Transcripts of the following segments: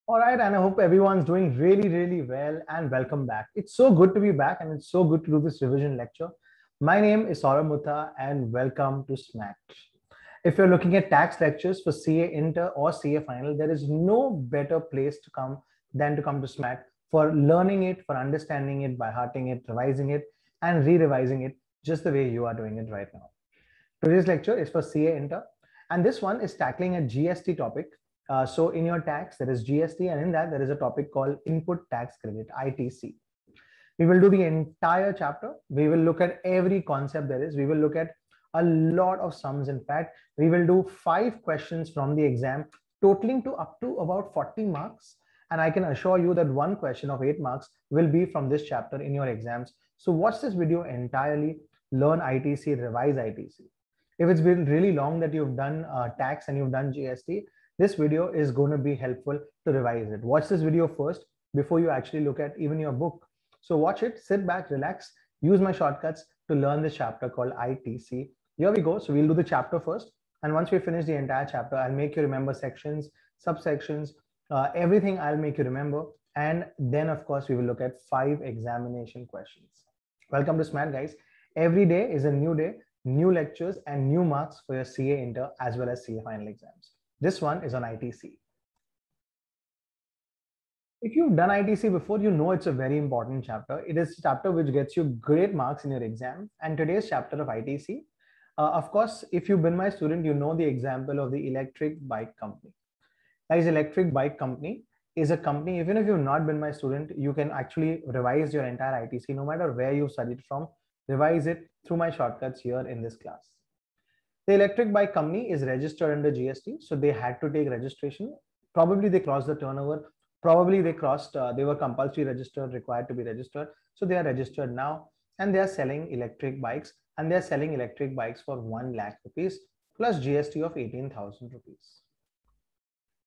All right, and I hope everyone's doing really, really well and welcome back. It's so good to be back and it's so good to do this revision lecture. My name is Saurabh Mutta and welcome to SMAT. If you're looking at tax lectures for CA Inter or CA Final, there is no better place to come than to come to SMAT for learning it, for understanding it, by hearting it, revising it, and re-revising it just the way you are doing it right now. Today's lecture is for CA Inter, and this one is tackling a GST topic. So in your tax, there is GST, and in that there is a topic called Input Tax Credit, ITC. We will do the entire chapter. We will look at every concept there is. We will look at a lot of sums. In fact, we will do 5 questions from the exam, totaling to up to about 40 marks. And I can assure you that one question of 8 marks will be from this chapter in your exams. So watch this video entirely, learn ITC, revise ITC. If it's been really long that you've done tax and you've done GST, this video is going to be helpful to revise it. Watch this video first before you actually look at even your book. So watch it, sit back, relax, use my shortcuts to learn this chapter called ITC. Here we go. So we'll do the chapter first. And once we finish the entire chapter, I'll make you remember sections, subsections, everything I'll make you remember. And then, of course, we will look at 5 examination questions. Welcome to SMAT, guys. Every day is a new day, new lectures, and new marks for your CA Inter as well as CA Final exams. This one is on ITC. If you've done ITC before, you know it's a very important chapter. It is a chapter which gets you great marks in your exam. And today's chapter of ITC, of course, if you've been my student, you know the example of the electric bike company. Guys, electric bike company is a company, even if you've not been my student, you can actually revise your entire ITC, no matter where you've studied from, revise it through my shortcuts here in this class. The electric bike company is registered under GST, so they had to take registration. Probably they crossed the turnover. Probably they crossed, they were compulsory registered, required to be registered. So they are registered now and they are selling electric bikes, and they are selling electric bikes for 1 lakh rupees plus GST of 18,000 rupees.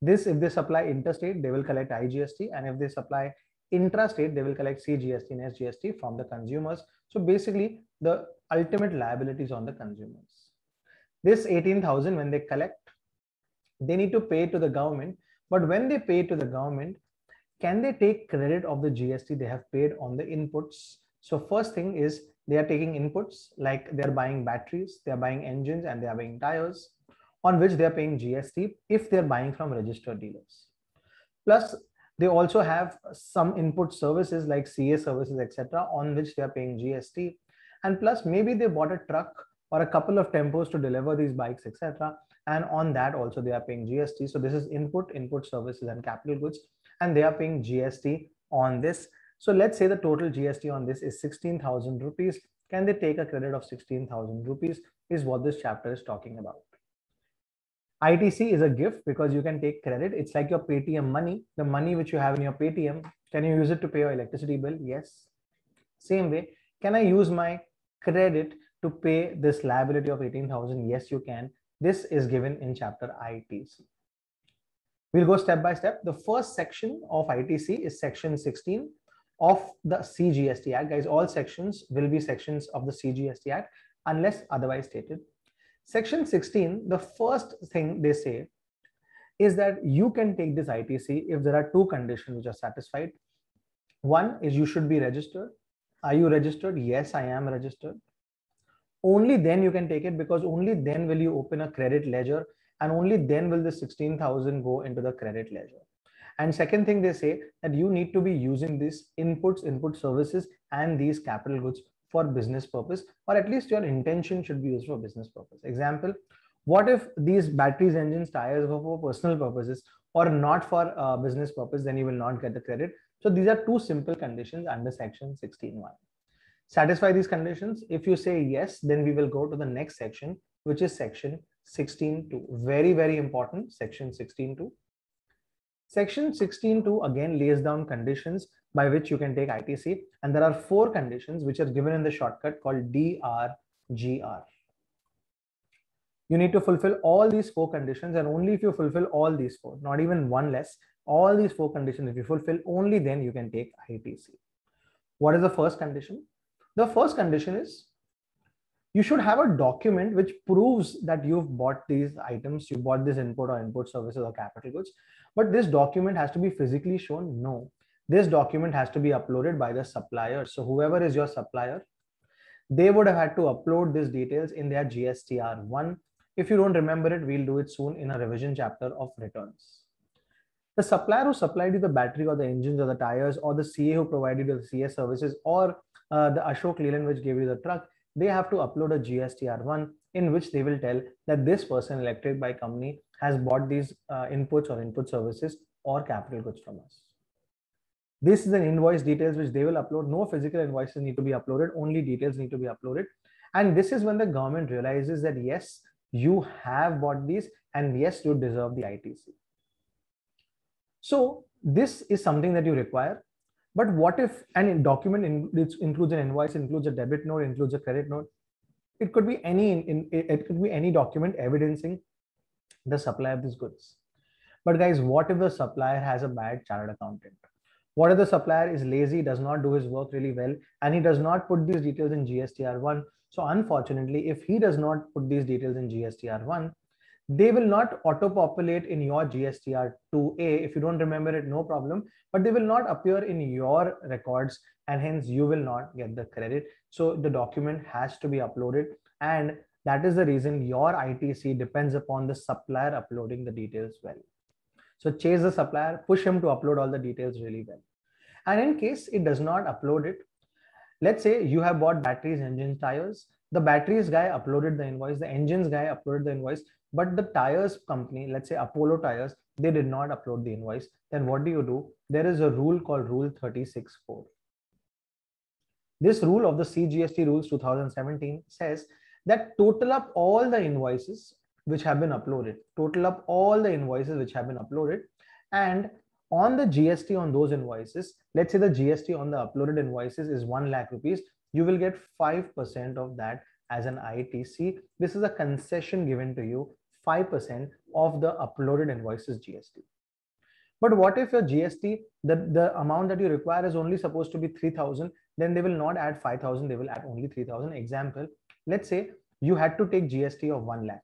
This, if they supply interstate, they will collect IGST, and if they supply intrastate, they will collect CGST and SGST from the consumers. So basically, the ultimate liability is on the consumers. This 18,000, when they collect, they need to pay to the government. But when they pay to the government, can they take credit of the GST they have paid on the inputs? So first thing is they are taking inputs, like they're buying batteries, they're buying engines, and they are buying tires, on which they're paying GST if they're buying from registered dealers. Plus, they also have some input services like CA services, etc., on which they are paying GST. And plus, maybe they bought a truck or a couple of tempos to deliver these bikes, etc., and on that also they are paying GST. So this is input services and capital goods, and they are paying GST on this. So let's say the total GST on this is 16,000 rupees. Can they take a credit of 16,000 rupees is what this chapter is talking about. ITC is a gift because you can take credit. It's like your Paytm money, the money which you have in your Paytm. Can you use it to pay your electricity bill? Yes. Same way, can I use my credit to pay this liability of 18,000? Yes, you can. This is given in chapter ITC. We'll go step by step. The first section of ITC is section 16 of the CGST Act. Guys, all sections will be sections of the CGST Act unless otherwise stated. Section 16, the first thing they say is that you can take this ITC if there are 2 conditions which are satisfied. One is you should be registered. Are you registered? Yes, I am registered. Only then you can take it, because only then will you open a credit ledger, and only then will the 16,000 go into the credit ledger. And second thing they say that you need to be using these input services and these capital goods for business purpose, or at least your intention should be used for business purpose. Example, what if these batteries, engines, tires were for personal purposes or not for business purpose? Then you will not get the credit. So these are 2 simple conditions under section 16.1. Satisfy these conditions. If you say yes, then we will go to the next section, which is section 16.2. Very, very important, section 16.2. Section 16.2 again lays down conditions by which you can take ITC, and there are 4 conditions which are given in the shortcut called DRGR. You need to fulfill all these 4 conditions, and only if you fulfill all these 4, not even one less, all these 4 conditions, if you fulfill, only then you can take ITC. What is the first condition? The first condition is You should have a document which proves that you've bought these items, you bought this input or input services or capital goods. But this document has to be physically shown? No. This document has to be uploaded by the supplier. So whoever is your supplier, they would have had to upload these details in their GSTR1. If you don't remember it, we'll do it soon in a revision chapter of returns. The supplier who supplied you the battery or the engines or the tires, or the CA who provided you the CS services, or the Ashok Leyland which gave you the truck, they have to upload a GSTR1 in which they will tell that this person, Electric Bike Company, has bought these inputs or input services or capital goods from us. This is an invoice details which they will upload. No physical invoices need to be uploaded, only details need to be uploaded. And this is when the government realizes that yes, you have bought these and yes, you deserve the ITC. So this is something that you require. But what if an document includes an invoice, includes a debit note, includes a credit note? It could be any document evidencing the supply of these goods. But guys, what if the supplier has a bad chartered accountant? What if the supplier is lazy, does not do his work really well, and he does not put these details in GSTR1? So unfortunately, if he does not put these details in GSTR1, they will not auto-populate in your GSTR2A. If you don't remember it, no problem, but they will not appear in your records, and hence you will not get the credit. So the document has to be uploaded, and that is the reason your ITC depends upon the supplier uploading the details well. So chase the supplier, push him to upload all the details really well. And in case it does not upload it, let's say you have bought batteries, engines, tires. The batteries guy uploaded the invoice, the engines guy uploaded the invoice, but the tires company, let's say Apollo Tires, they did not upload the invoice. Then what do? There is a rule called Rule 36(4). This rule of the CGST rules 2017 says that total up all the invoices which have been uploaded, and on the GST on those invoices, let's say the GST on the uploaded invoices is 1 lakh rupees, you will get 5% of that as an ITC. This is a concession given to you, 5% of the uploaded invoices GST. But what if your GST, the amount that you require is only supposed to be 3,000, then they will not add 5,000, they will add only 3,000. Example, let's say you had to take GST of 1 lakh.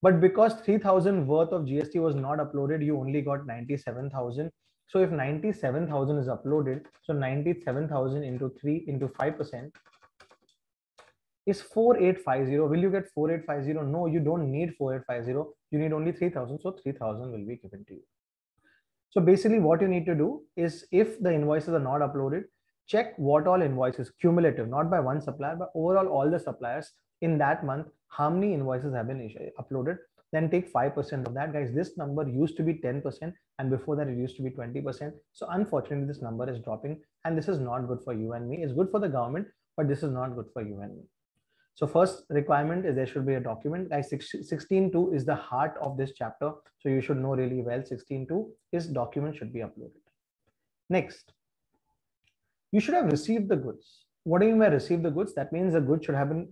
But because 3,000 worth of GST was not uploaded, you only got 97,000. So if 97,000 is uploaded, so 97,000 into 3 into 5% is 4,850. Will you get 4,850? No, you don't need 4,850. You need only 3,000. So 3,000 will be given to you. So basically what you need to do is, if the invoices are not uploaded, check what all invoices, cumulative, not by one supplier, but overall all the suppliers in that month, how many invoices have been uploaded, then take 5% of that. Guys, this number used to be 10%, and before that it used to be 20%. So unfortunately this number is dropping, and this is not good for you and me. It's good for the government, but this is not good for you and me. So first requirement is there should be a document. Guys, 16.2 is the heart of this chapter, so you should know really well. 16.2 is document should be uploaded. Next, you should have received the goods. What do you mean by receive the goods? That means the goods should have been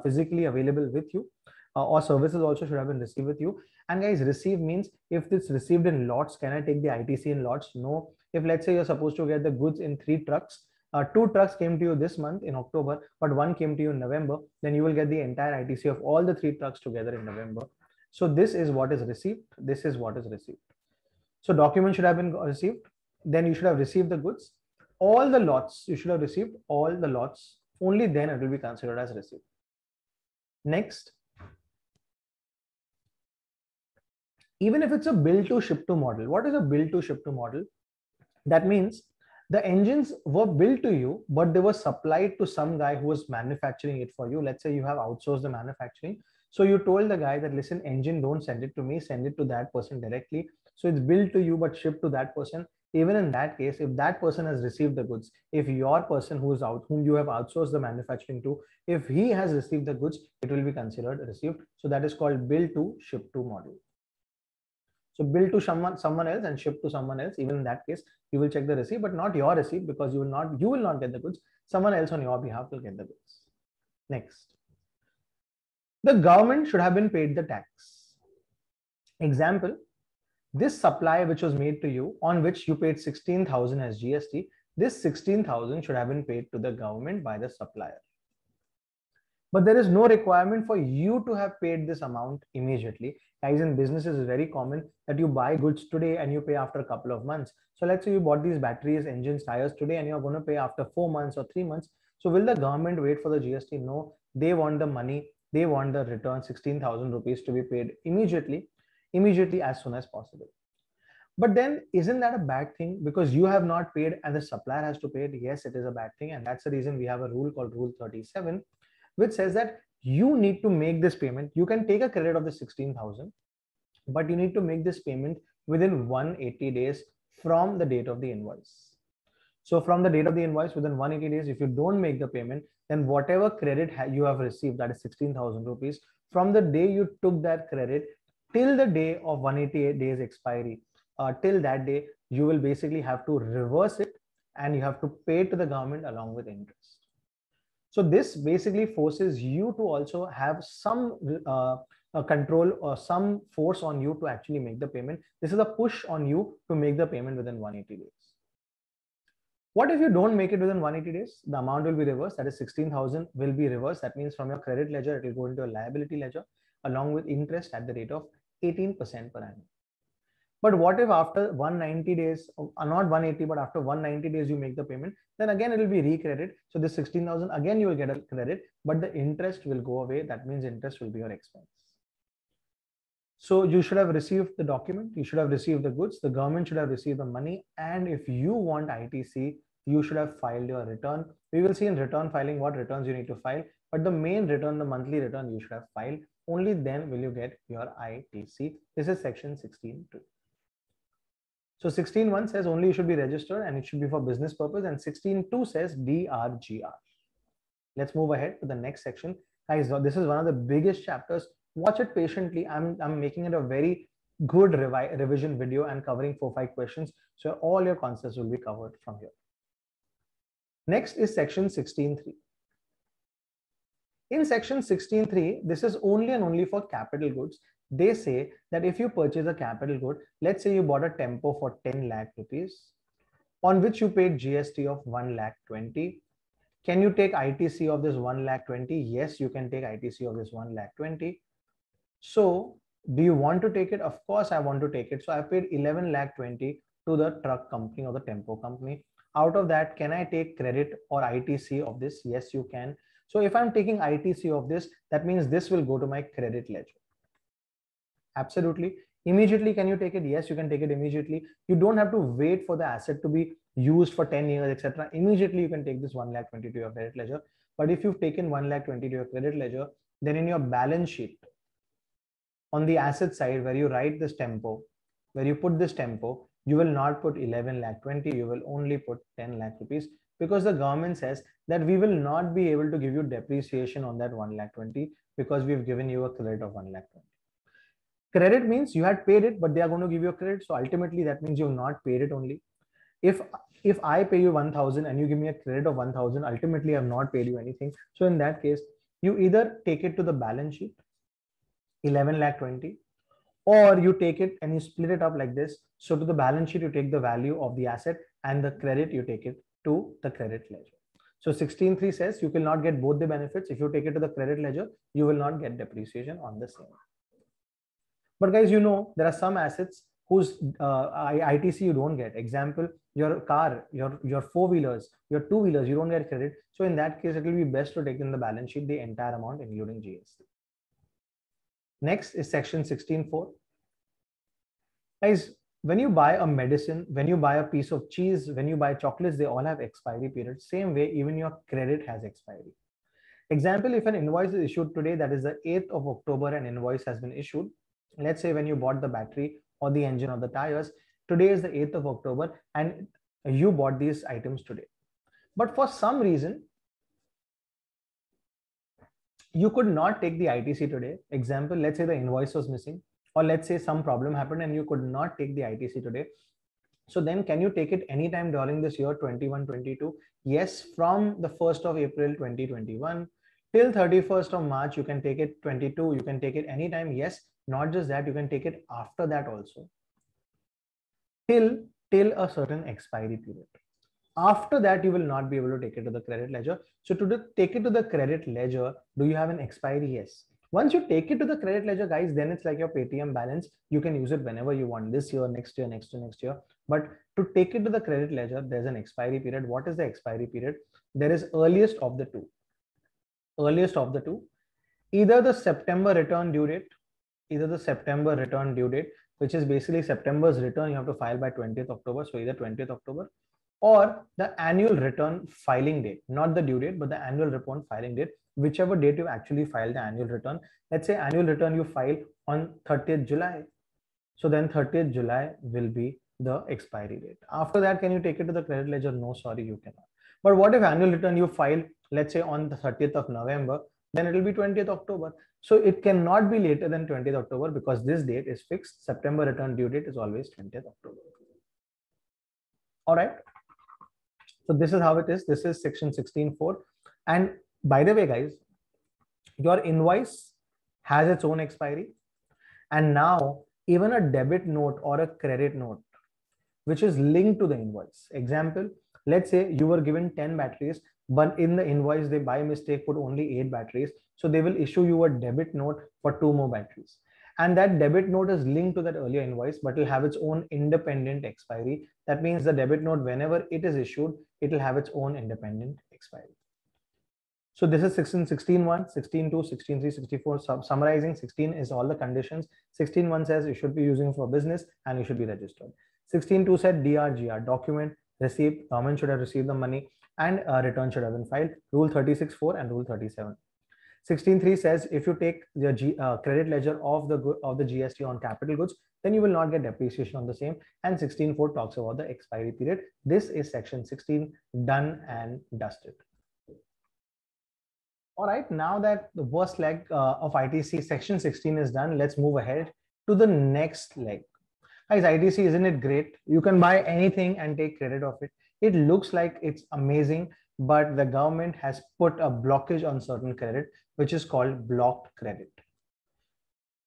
physically available with you, or services also should have been received with you. And guys, receive means if it's received in lots, can I take the ITC in lots? No. If let's say you're supposed to get the goods in 3 trucks, 2 trucks came to you this month in October, but 1 came to you in November, then you will get the entire ITC of all the 3 trucks together in November. So this is what is received. This is what is received. So document should have been received. Then you should have received the goods. All the lots, you should have received all the lots. Only then it will be considered as received. Next, even if it's a bill to ship to model. What is a bill to ship to model? That means the engines were built to you, but they were supplied to some guy who was manufacturing it for you. Let's say you have outsourced the manufacturing. So you told the guy that, listen, engine, don't send it to me, send it to that person directly. So it's built to you, but shipped to that person. Even in that case, if that person has received the goods, if your person whom you have outsourced the manufacturing to, if he has received the goods, it will be considered received. So that is called bill to ship to model. So bill to someone else and ship to someone else. Even in that case, you will check the receipt, but not your receipt, because you will not get the goods. Someone else on your behalf will get the goods. Next, the government should have been paid the tax. Example, this supply which was made to you, on which you paid 16,000 as GST, this 16,000 should have been paid to the government by the supplier. but there is no requirement for you to have paid this amount immediately. Guys, in businesses, it's very common that you buy goods today and you pay after a couple of months. So let's say you bought these batteries, engines, tires today, and you're going to pay after 4 months or 3 months. So will the government wait for the GST? No, they want the money. They want the return 16,000 rupees to be paid immediately as soon as possible. But then isn't that a bad thing because you have not paid and the supplier has to pay it? Yes, it is a bad thing. And that's the reason we have a rule called Rule 37, which says that you need to make this payment. You can take a credit of the 16,000, but you need to make this payment within 180 days from the date of the invoice. So from the date of the invoice, within 180 days, if you don't make the payment, then whatever credit you have received, that is 16,000 rupees, from the day you took that credit till the day of 188 days expiry, till that day, you will basically have to reverse it and you have to pay to the government along with interest. So this basically forces you to also have some control or some force on you to actually make the payment. This is a push on you to make the payment within 180 days. What if you don't make it within 180 days? The amount will be reversed. That is 16,000 will be reversed. That means from your credit ledger, it will go into a liability ledger along with interest at the rate of 18% per annum. But what if after 190 days, not 180, but after 190 days you make the payment, then again it will be recredited. So this 16,000, again you will get a credit, but the interest will go away. That means interest will be your expense. So you should have received the document, you should have received the goods, the government should have received the money. And if you want ITC, you should have filed your return. We will see in return filing what returns you need to file, but the main return, the monthly return, you should have filed. Only then will you get your ITC. This is section 16.2. So 16.1 says only you should be registered and it should be for business purpose, and 16.2 says DRGR. Let's move ahead to the next section. Guys, this is one of the biggest chapters. Watch it patiently. I'm making it a very good revision video and covering 4-5 questions. So all your concepts will be covered from here. Next is section 16.3. In section 16.3, this is only and only for capital goods. They say that if you purchase a capital good, let's say you bought a Tempo for 10 lakh rupees, on which you paid GST of 1 lakh 20. Can you take ITC of this 1 lakh 20? Yes, you can take ITC of this 1 lakh 20. So do you want to take it? Of course, I want to take it. So I paid 11 lakh 20 to the truck company or the Tempo company. Out of that, can I take credit or ITC of this? Yes, you can. So if I'm taking ITC of this, that means this will go to my credit ledger. Absolutely. Immediately, can you take it? Yes, you can take it immediately. You don't have to wait for the asset to be used for 10 years, etc. Immediately, you can take this 1 lakh 20 to your credit ledger. But if you've taken 1 lakh 20 to your credit ledger, then in your balance sheet, on the asset side where you write this Tempo, where you put this Tempo, you will not put 11 lakh 20, you will only put 10 lakh rupees, because the government says that we will not be able to give you depreciation on that 1 lakh 20 because we've given you a credit of 1 lakh 20. Credit means you had paid it, but they are going to give you a credit. So ultimately that means you've not paid it only. If I pay you 1,000 and you give me a credit of 1,000, ultimately I've not paid you anything. So in that case, you either take it to the balance sheet, 11 lakh 20, or you take it and you split it up like this. So to the balance sheet, you take the value of the asset, and the credit, you take it to the credit ledger. So 16.3 says you will not get both the benefits. If you take it to the credit ledger, you will not get depreciation on the same. But guys, you know, there are some assets whose ITC you don't get. Example, your car, your four-wheelers, your two-wheelers, you don't get credit. So in that case, it will be best to take in the balance sheet the entire amount, including GST. Next is section 16.4. Guys, when you buy a medicine, when you buy a piece of cheese, when you buy chocolates, they all have expiry period. Same way, even your credit has expiry. Example, if an invoice is issued today, that is the 8th of October, an invoice has been issued. Let's say when you bought the battery or the engine or the tires, today is the 8th of October and you bought these items today. But for some reason, you could not take the ITC today. Example, let's say the invoice was missing, or let's say some problem happened and you could not take the ITC today. So then can you take it anytime during this year 21-22? Yes, from the 1st of April 2021 till 31st of March, you can take it 22, you can take it anytime. Yes, not just that, you can take it after that also till a certain expiry period. After that, you will not be able to take it to the credit ledger. So take it to the credit ledger, do you have an expiry? Yes. Once you take it to the credit ledger, guys, then it's like your Paytm balance. You can use it whenever you want, this year, next year, next year, next year. But to take it to the credit ledger, there's an expiry period. What is the expiry period? There is earliest of the two. Earliest of the two. Either the September return due date, which is basically September's return, you have to file by 20th October. So either 20th October or the annual return filing date, not the due date, but the annual return filing date, whichever date you actually filed the annual return. Let's say annual return you file on 30th July. So then 30th July will be the expiry date. After that, can you take it to the credit ledger? No, sorry, you cannot. But what if annual return you file, let's say on the 30th of November, then it will be 20th October. So it cannot be later than 20th October because this date is fixed. September return due date is always 20th October. All right. So this is how it is. This is section 16.4. And by the way, guys, your invoice has its own expiry. And now even a debit note or a credit note, which is linked to the invoice. Example, let's say you were given 10 batteries, but in the invoice, they by mistake put only 8 batteries. So they will issue you a debit note for 2 more batteries. And that debit note is linked to that earlier invoice, but will have its own independent expiry. That means the debit note, whenever it is issued, it will have its own independent expiry. So this is section 16.1, 16.2, 16.3, 64. Summarizing, 16 is all the conditions. 16.1 says you should be using for business and you should be registered. 16.2 said DRGR, document, receipt, government should have received the money and return should have been filed. Rule 36.4 and rule 37. 16.3 says if you take the credit ledger of the GST on capital goods, then you will not get depreciation on the same. And 16.4 talks about the expiry period. This is section 16 done and dusted. All right, now that the first leg of ITC section 16 is done, let's move ahead to the next leg. Guys, ITC, isn't it great? You can buy anything and take credit of it. It looks like it's amazing, but the government has put a blockage on certain credit, which is called blocked credit.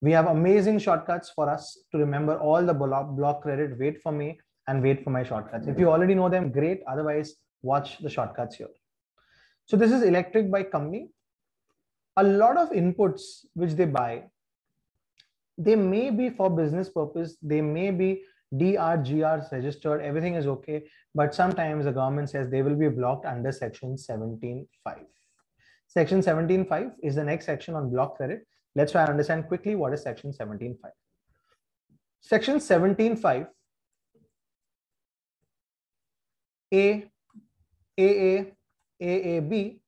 We have amazing shortcuts for us to remember all the block credit. Wait for me and wait for my shortcuts. If you already know them, great. Otherwise, watch the shortcuts here. So this is Electric Bike Company. A lot of inputs which they buy, they may be for business purpose, they may be DRGRs registered, everything is okay, but sometimes the government says they will be blocked under section 17.5. Section 17.5 is the next section on block credit. Let's try and understand quickly what is section 17.5. Section 17.5 A, AA, AAB.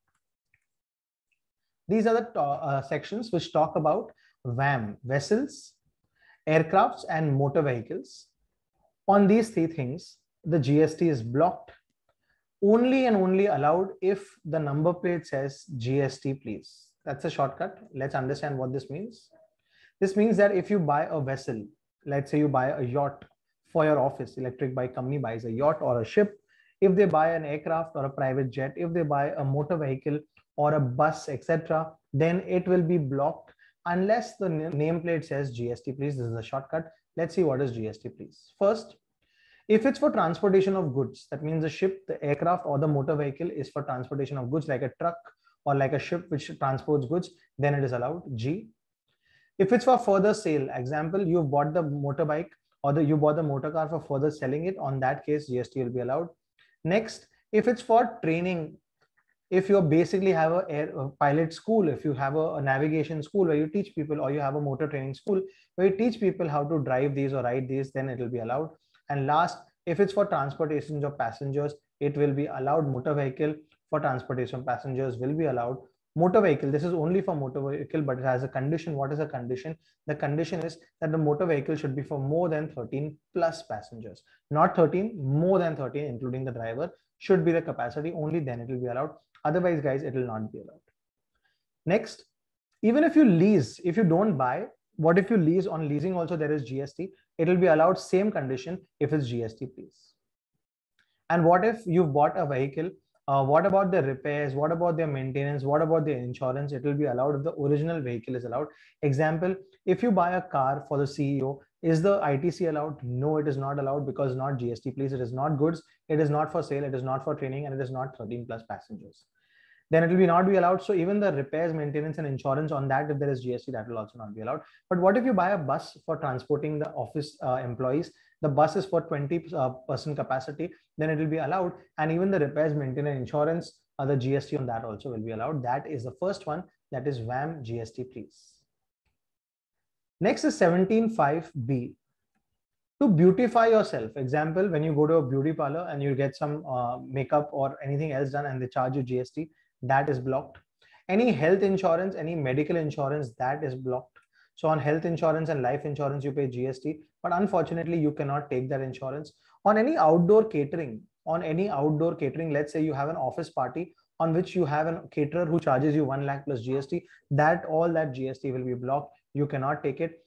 These are the sections which talk about VAM, vessels, aircrafts, and motor vehicles. On these three things, the GST is blocked only and only allowed if the number plate says GST, please. That's a shortcut. Let's understand what this means. This means that if you buy a vessel, let's say you buy a yacht for your office, Electric Bike Company buys a yacht or a ship. If they buy an aircraft or a private jet, if they buy a motor vehicle or a bus, etc., then it will be blocked unless the nameplate says GST, please. This is a shortcut. Let's see what is GST, please. First, if it's for transportation of goods, that means the ship, the aircraft, or the motor vehicle is for transportation of goods, like a truck or like a ship which transports goods, then it is allowed, G. If it's for further sale, example, you bought the motorbike or you bought the motor car for further selling it, on that case, GST will be allowed. Next, if it's for training, if you basically have a pilot school, if you have a navigation school where you teach people, or you have a motor training school where you teach people how to drive these or ride these, then it will be allowed. And last, if it's for transportation of passengers, it will be allowed. Motor vehicle for transportation of passengers will be allowed. Motor vehicle, this is only for motor vehicle, but it has a condition. What is a condition? The condition is that the motor vehicle should be for more than 13 plus passengers, not 13, more than 13, including the driver, should be the capacity. Only then it will be allowed. Otherwise, guys, it will not be allowed. Next, even if you lease, if you don't buy, what if you lease? On leasing also there is GST. It will be allowed, same condition, if it's GST, please. And what if you've bought a vehicle? What about the repairs? What about their maintenance? What about the insurance? It will be allowed if the original vehicle is allowed. Example, if you buy a car for the CEO, Is the ITC allowed? No, it is not allowed, because not GST, please. It is not goods, it is not for sale, it is not for training, and it is not 13 plus passengers. Then it will be not be allowed. So even the repairs, maintenance, and insurance on that, if there is GST, that will also not be allowed. But what if you buy a bus for transporting the office employees? The bus is for 20% capacity, then it will be allowed. And even the repairs, maintenance, insurance, the GST on that also will be allowed. That is the first one, that is VAM GST, please. Next is 17.5B. To beautify yourself. Example, when you go to a beauty parlor and you get some makeup or anything else done and they charge you GST, that is blocked. Any health insurance, any medical insurance, that is blocked. So on health insurance and life insurance, you pay GST, but unfortunately you cannot take that insurance. On any outdoor catering, let's say you have an office party on which you have a caterer who charges you 1 lakh plus GST, all that GST will be blocked. You cannot take it.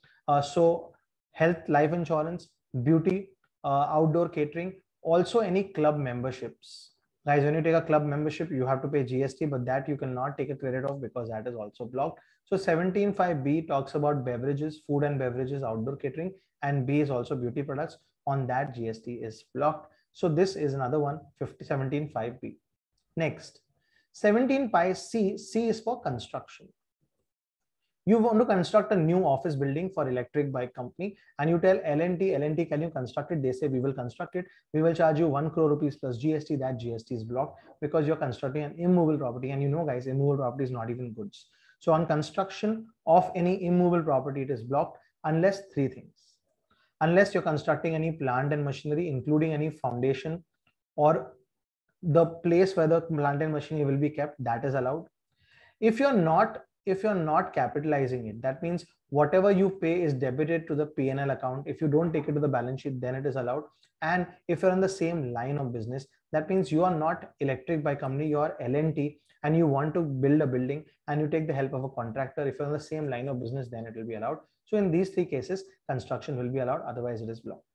So health, life insurance, beauty, outdoor catering, also any club memberships. Guys, when you take a club membership, you have to pay GST, but that you cannot take a credit of because that is also blocked. So 17.5B talks about beverages, food and beverages, outdoor catering, and B is also beauty products. On that, GST is blocked. So this is another one, 17.5B. Next, 17.5C, C is for construction. You want to construct a new office building for electric bike company, and you tell L&T, can you construct it? They say we will construct it. We will charge you 1 crore rupees plus GST. That GST is blocked because you're constructing an immovable property, and you know, guys, immovable property is not even goods. So on construction of any immovable property, it is blocked unless three things. Unless you're constructing any plant and machinery, including any foundation or the place where the plant and machinery will be kept, that is allowed. If you're not capitalizing it, that means whatever you pay is debited to the P&L account. If you don't take it to the balance sheet, then it is allowed. And if you're in the same line of business, that means you are not electric bike company, you are L&T, and you want to build a building and you take the help of a contractor. If you're in the same line of business, then it will be allowed. So in these three cases, construction will be allowed, otherwise it is blocked.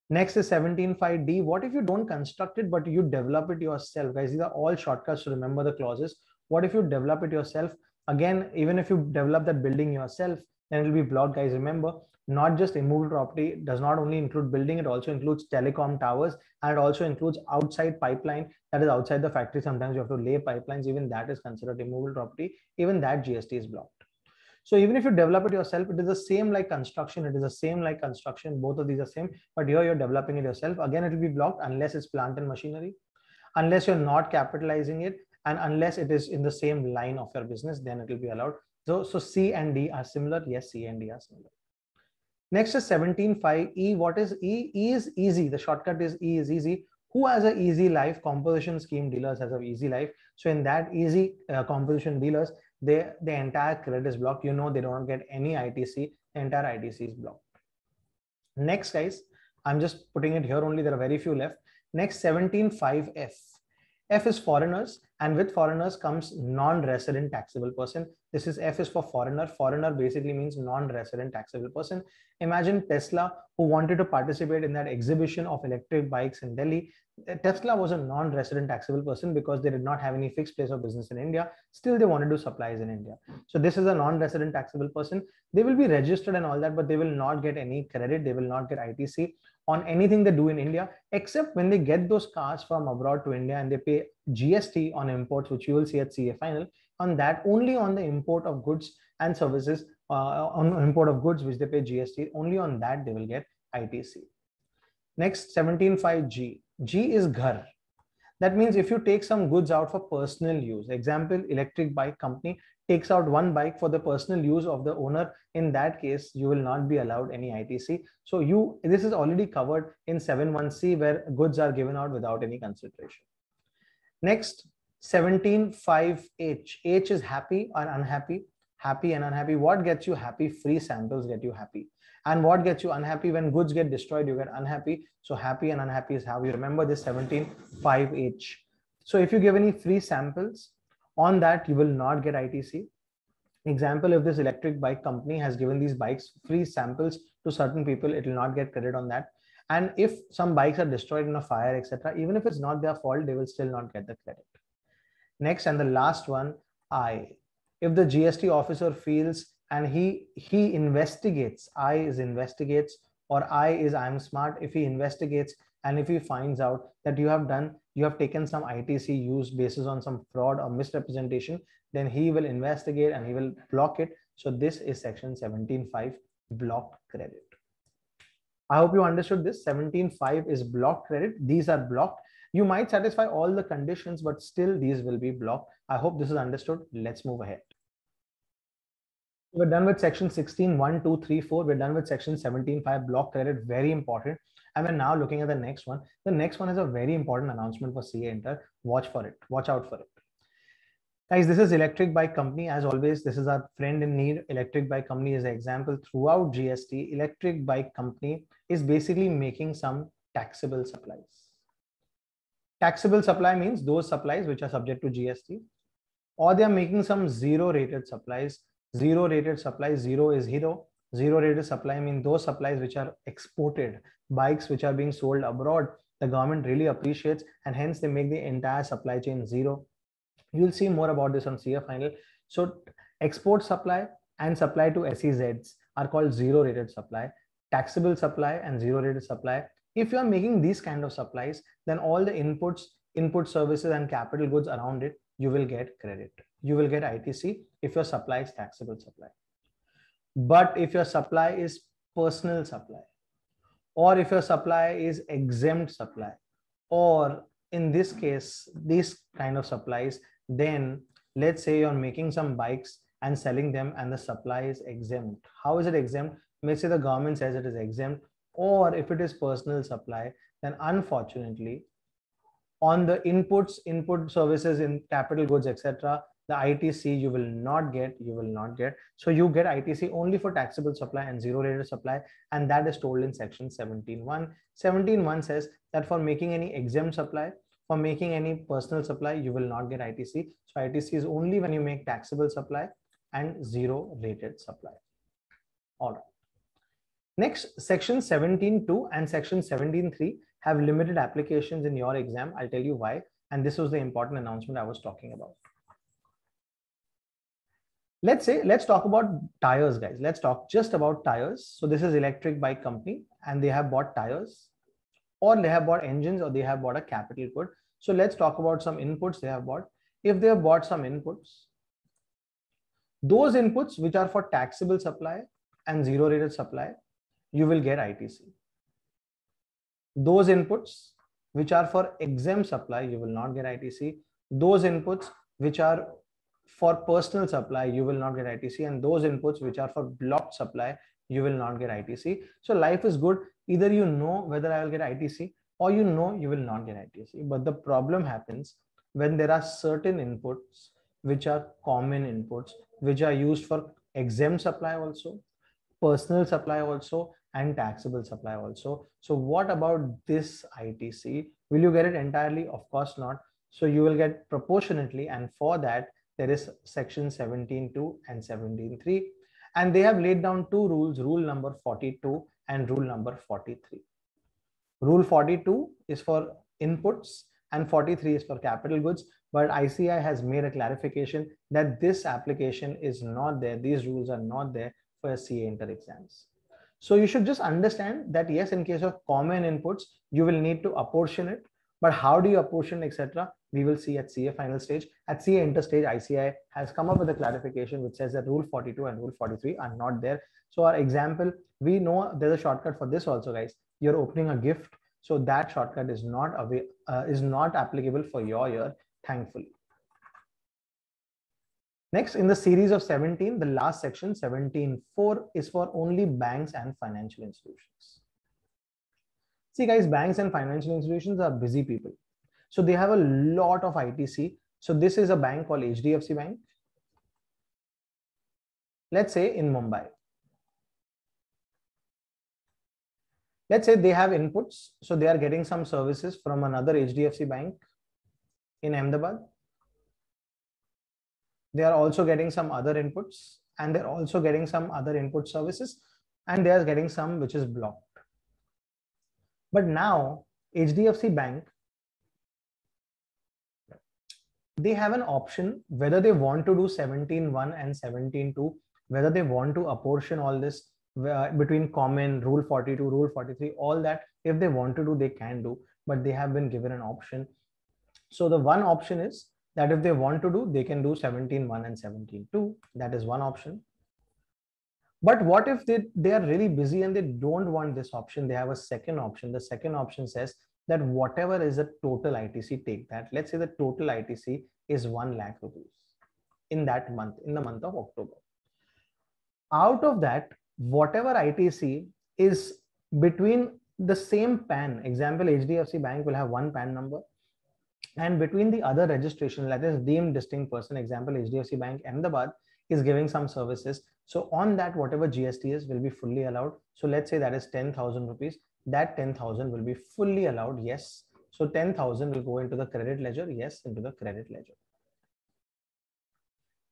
Next is 17.5D. What if you don't construct it, but you develop it yourself? Guys, these are all shortcuts to remember the clauses. What if you develop it yourself? Again, even if you develop that building yourself, then it will be blocked, guys. Remember, not just immovable property does not only include building, it also includes telecom towers, and it also includes outside pipeline, that is outside the factory. Sometimes you have to lay pipelines, even that is considered immovable property. Even that GST is blocked. So even if you develop it yourself, it is the same like construction. Both of these are same, but here you're developing it yourself. Again, it will be blocked unless it's plant and machinery, unless you're not capitalizing it, and unless it is in the same line of your business, then it will be allowed. So C and D are similar. Yes, C and D are similar. Next is 17.5E. What is E? E is easy. The shortcut is E is easy. Who has an easy life? Composition scheme dealers has an easy life. So in that easy composition dealers, the entire credit is blocked. You know, they don't get any ITC. The entire ITC is blocked. Next, guys, I'm just putting it here only. There are very few left. Next, 17.5F. F is foreigners, and with foreigners comes non-resident taxable person. This is F is for foreigner. Foreigner basically means non-resident taxable person. Imagine Tesla, who wanted to participate in that exhibition of electric bikes in Delhi. Tesla was a non-resident taxable person because they did not have any fixed place of business in India. Still, they wanted to supplies in India. So this is a non-resident taxable person. They will be registered and all that, but they will not get any credit. They will not get ITC on anything they do in India, except when they get those cars from abroad to India and they pay GST on imports, which you will see at CA final. On that, only on the import of goods and services, on import of goods which they pay GST, only on that they will get ITC. Next, 17.5G. G is ghar. That means if you take some goods out for personal use, example, electric bike company takes out one bike for the personal use of the owner, in that case, you will not be allowed any ITC. So this is already covered in 7.1C, where goods are given out without any consideration. Next, 17.5H. H is happy and unhappy. Happy and unhappy. What gets you happy? Free samples get you happy. And what gets you unhappy? When goods get destroyed, you get unhappy. So happy and unhappy is how you remember this 17.5H. So if you give any free samples, on that you will not get ITC. Example, if this electric bike company has given these bikes free samples to certain people, it will not get credit on that. And if some bikes are destroyed in a fire, etc., even if it's not their fault, they will still not get the credit. Next, and the last one, I. If the GST officer feels and he investigates, I is investigates, or I is I'm smart. If he investigates and if he finds out that you have taken some ITC use basis on some fraud or misrepresentation, then he will investigate and he will block it. So this is section 17.5, blocked credit. I hope you understood this. 17.5 is blocked credit. These are blocked. You might satisfy all the conditions, but still these will be blocked. I hope this is understood. Let's move ahead. We're done with section 16, 1, 2, 3, 4. We're done with section 17.5, block credit, very important. And we're now looking at the next one. The next one is a very important announcement for CA Inter. Watch for it. Watch out for it. Guys, this is Electric Bike Company. As always, this is our friend in need. Electric Bike Company is an example throughout GST. Electric Bike Company is basically making some taxable supplies. Taxable supply means those supplies which are subject to GST, or they are making some zero rated supplies. Zero rated supplies, zero is hero. Zero rated supply means those supplies which are exported, bikes which are being sold abroad. The government really appreciates, and hence they make the entire supply chain zero. You'll see more about this on CA final. So export supply and supply to SEZs are called zero rated supply. Taxable supply and zero rated supply. If you are making these kind of supplies, then all the inputs, input services and capital goods around it, you will get credit. You will get ITC if your supply is taxable supply. But if your supply is personal supply, or if your supply is exempt supply, or in this case, these kind of supplies, then let's say you're making some bikes and selling them and the supply is exempt. How is it exempt? Let's say the government says it is exempt, or if it is personal supply, then unfortunately on the inputs, input services in capital goods, etc., the ITC you will not get. So you get ITC only for taxable supply and zero rated supply, and that is told in section 17.1. 17.1 says that for making any exempt supply, for making any personal supply, you will not get ITC. So ITC is only when you make taxable supply and zero rated supply. All right. Next, section 17.2 and section 17.3 have limited applications in your exam. I'll tell you why. And this was the important announcement I was talking about. Let's talk about tires, guys. Let's talk just about tires. So this is Electric Bike Company, and they have bought tires, or they have bought engines, or they have bought a capital good. So let's talk about some inputs they have bought. If they have bought some inputs, those inputs which are for taxable supply and zero rated supply, you will get ITC. Those inputs which are for exempt supply, you will not get ITC. Those inputs which are for personal supply, you will not get ITC, and those inputs which are for blocked supply, you will not get ITC. So life is good. Either you know whether I will get ITC, or you know you will not get ITC. But the problem happens when there are certain inputs which are common inputs, which are used for exempt supply also, personal supply also, and taxable supply also. So what about this ITC? Will you get it entirely? Of course not. So you will get proportionately, and for that there is section 17.2 and 17.3, and they have laid down two rules, rule number 42 and rule number 43. Rule 42 is for inputs and 43 is for capital goods, but ICI has made a clarification that this application is not there. These rules are not there for CA Inter exams. So you should just understand that yes, in case of common inputs, you will need to apportion it, but how do you apportion, etc., we will see at CA final stage. At CA Inter stage, ICI has come up with a clarification which says that rule 42 and rule 43 are not there. So our example, we know there's a shortcut for this also, guys. You're opening a gift, so that shortcut is not applicable for your year, thankfully. Next, in the series of 17, the last section, 17.4, is for only banks and financial institutions. See, guys, banks and financial institutions are busy people. So they have a lot of ITC. So this is a bank called HDFC Bank. Let's say in Mumbai. Let's say they have inputs. So they are getting some services from another HDFC Bank in Ahmedabad. They are also getting some other inputs, and they're also getting some other input services, and they are getting some which is blocked. But now HDFC Bank, they have an option whether they want to do 17.1 and 17.2, whether they want to apportion all this between common, rule 42, rule 43, all that, if they want to do, they can do, but they have been given an option. So the one option is that if they want to do, they can do 17.1 and 17.2. That is one option. But what if they are really busy and they don't want this option? They have a second option. The second option says that whatever is the total ITC, take that. Let's say the total ITC is 1 lakh rupees in that month, in the month of October. Out of that, whatever ITC is between the same PAN, example, HDFC Bank will have one PAN number, and between the other registration, that is deemed distinct person, example, HDFC Bank Ahmedabad is giving some services. So on that, whatever GST is will be fully allowed. So let's say that is 10,000 rupees. That 10,000 will be fully allowed. Yes. So 10,000 will go into the credit ledger. Yes, into the credit ledger.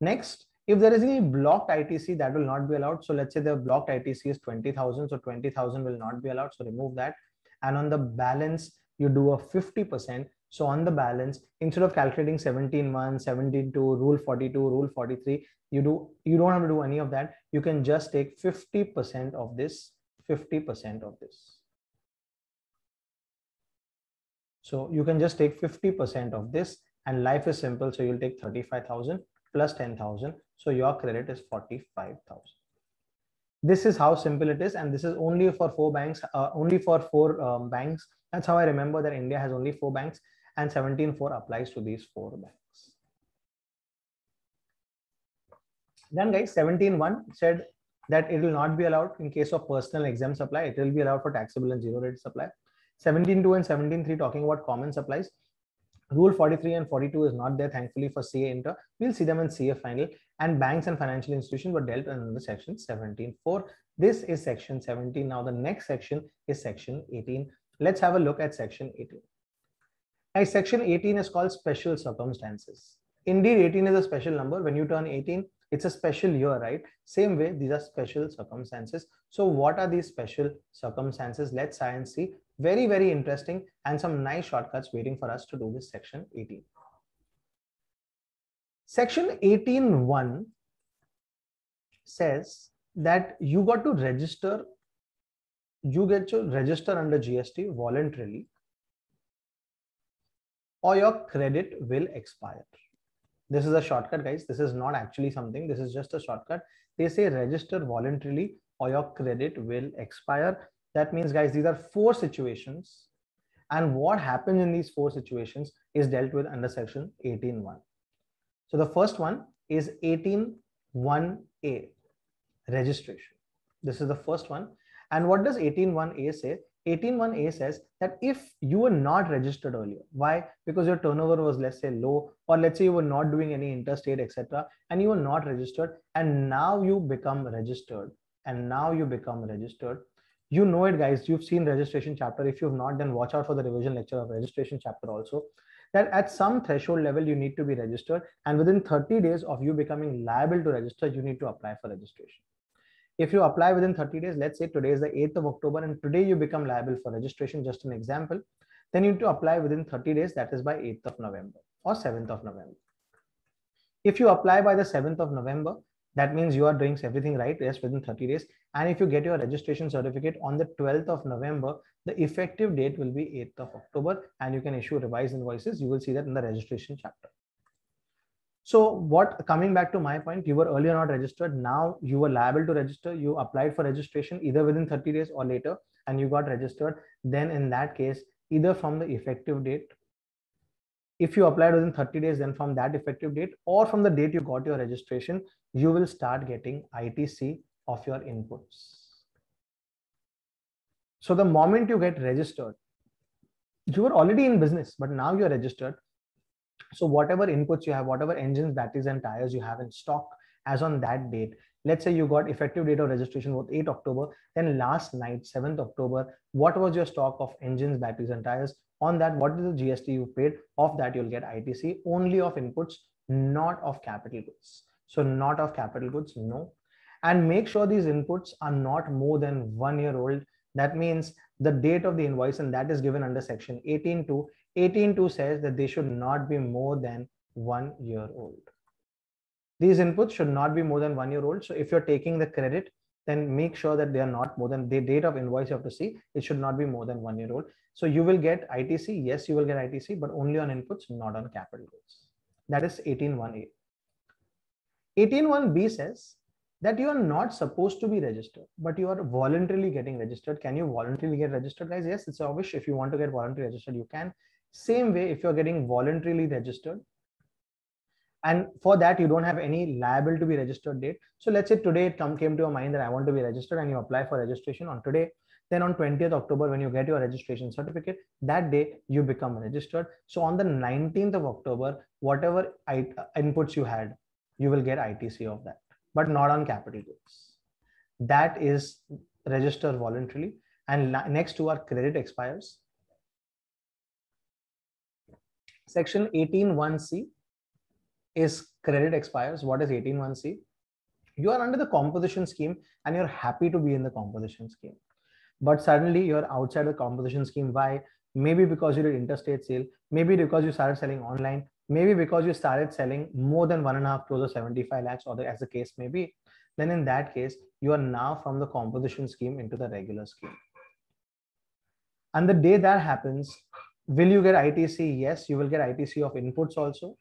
Next, if there is any blocked ITC, that will not be allowed. So let's say the blocked ITC is 20,000. So 20,000 will not be allowed. So remove that. And on the balance, you do a 50%. So on the balance, instead of calculating 17.1, 17.2, rule 42, rule 43, you don't have to do any of that. You can just take 50% of this, 50% of this. So you can just take 50% of this, and life is simple. So you'll take 35,000 plus 10,000. So your credit is 45,000. This is how simple it is. And this is only for four banks, banks. That's how I remember that India has only 4 banks, and 17.4 applies to these 4 banks. Then guys, 17.1 said that it will not be allowed in case of personal exempt supply. It will be allowed for taxable and zero rate supply. 17.2 and 17.3 talking about common supplies. Rule 43 and 42 is not there, thankfully, for CA Inter. We'll see them in CA final. And banks and financial institutions were dealt under section 17.4. This is section 17. Now the next section is section 18. Let's have a look at section 18. Now, section 18 is called special circumstances. Indeed, 18 is a special number. When you turn 18, it's a special year, right? Same way, these are special circumstances. So what are these special circumstances? Let's try and see. Very, very interesting, and some nice shortcuts waiting for us to do with section 18. Section 18.1 says that you got to register, you get to register under GST voluntarily, or your credit will expire. This is a shortcut, guys. This is not actually something. This is just a shortcut. They say register voluntarily or your credit will expire. That means, guys, these are 4 situations. And what happens in these 4 situations is dealt with under section 18.1. So the first one is 18.1A, registration. This is the first one. And what does 18.1A say? 18.1A says that if you were not registered earlier, why? Because your turnover was, let's say, low, or let's say you were not doing any interstate, etc., and you were not registered, and now you become registered, you know it, guys. You've seen registration chapter. If you've not, then watch out for the revision lecture of registration chapter also. That at some threshold level you need to be registered, and within 30 days of you becoming liable to register, you need to apply for registration. If you apply within 30 days, let's say today is the 8th of October and today you become liable for registration, just an example, then you need to apply within 30 days, that is by 8th of November or 7th of November. If you apply by the 7th of November, that means you are doing everything right, yes, within 30 days. And if you get your registration certificate on the 12th of November, the effective date will be 8th of October, and you can issue revised invoices. You will see that in the registration chapter. So what, coming back to my point, you were earlier not registered. Now you were liable to register. You applied for registration either within 30 days or later, and you got registered. Then in that case, either from the effective date, if you applied within 30 days, then from that effective date, or from the date you got your registration, you will start getting ITC of your inputs. So the moment you get registered, you were already in business, but now you're registered. So whatever inputs you have, whatever engines, batteries, and tires you have in stock as on that date, let's say you got effective date of registration was 8 October, then last night, 7th October, what was your stock of engines, batteries, and tires? On that, what is the GST you paid? Of that, you'll get ITC only of inputs, not of capital goods. So not of capital goods, no. And make sure these inputs are not more than 1 year old. That means the date of the invoice, and that is given under section 18.2. 18.2 says that they should not be more than 1 year old. These inputs should not be more than 1 year old. So if you're taking the credit, then make sure that they are not more than the date of invoice you have to see. It should not be more than 1 year old. So you will get ITC. Yes, you will get ITC, but only on inputs, not on capital goods. That is 18.1A. 18.1B says that you are not supposed to be registered, but you are voluntarily getting registered. Can you voluntarily get registered, guys? Yes, it's obvious. If you want to get voluntarily registered, you can. Same way, if you're getting voluntarily registered, and for that you don't have any liable to be registered date. So let's say today it came to your mind that I want to be registered, and you apply for registration on today. Then on 20th October, when you get your registration certificate, that day you become registered. So on the 19th of October, whatever inputs you had, you will get ITC of that, but not on capital goods. That is register voluntarily. And next to our credit expires. Section 18.1C is credit expires. What is 18.1C? You are under the composition scheme and you're happy to be in the composition scheme, but suddenly you're outside the composition scheme. Why? Maybe because you did interstate sale, maybe because you started selling online, maybe because you started selling more than 1.5 crores or 75 lakhs, or as the case may be. Then in that case, you are now from the composition scheme into the regular scheme. And the day that happens, will you get ITC? Yes, you will get ITC of inputs also.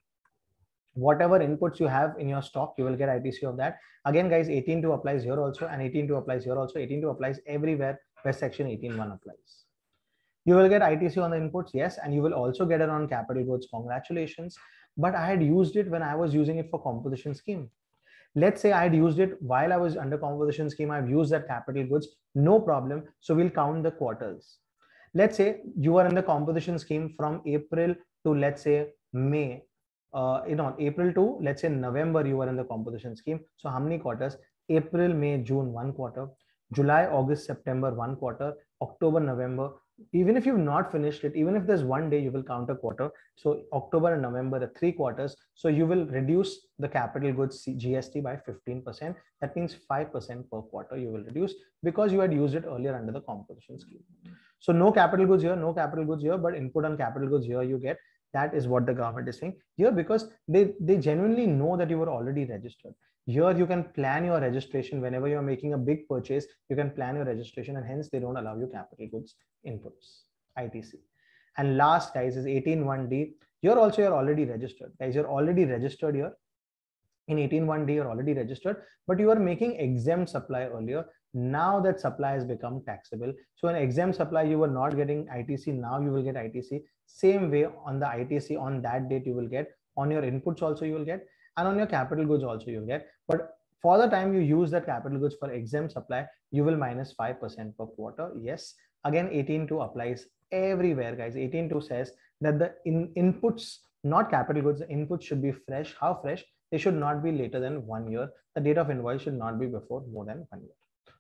Whatever inputs you have in your stock, you will get ITC of that. Again, guys, 18.2 applies here also, and 18.2 applies here also. 18.2 applies everywhere where section 18.1 applies. You will get ITC on the inputs, yes, and you will also get it on capital goods. Congratulations. But I had used it when I was using it for composition scheme. Let's say I had used it while I was under composition scheme. I've used that capital goods, no problem. So we'll count the quarters. Let's say you are in the composition scheme from April to, let's say, May. April to, let's say, November, you were in the composition scheme. So how many quarters? April, May, June, 1 quarter. July, August, September, 1 quarter. October, November. Even if you've not finished it, even if there's 1 day, you will count a quarter. So October and November, the 3 quarters. So you will reduce the capital goods GST by 15%. That means 5% per quarter you will reduce, because you had used it earlier under the composition scheme. So no capital goods here, no capital goods here, but input on capital goods here you get. That is what the government is saying here, because they genuinely know that you were already registered. Here you can plan your registration whenever you're making a big purchase. You can plan your registration, and hence they don't allow you capital goods inputs, ITC. And last, guys, is 18.1D. Here also you're already registered, guys. You're already registered here. In 18.1D, you're already registered, but you are making exempt supply earlier. Now that supply has become taxable. So an exempt supply, you were not getting ITC. Now you will get ITC. Same way on the ITC on that date you will get. On your inputs also you will get, and on your capital goods also you will get. But for the time you use that capital goods for exempt supply, you will minus 5% per quarter. Yes. Again, 18.2 applies everywhere, guys. 18.2 says that the inputs, not capital goods, the inputs should be fresh. How fresh? They should not be later than 1 year. The date of invoice should not be before more than 1 year.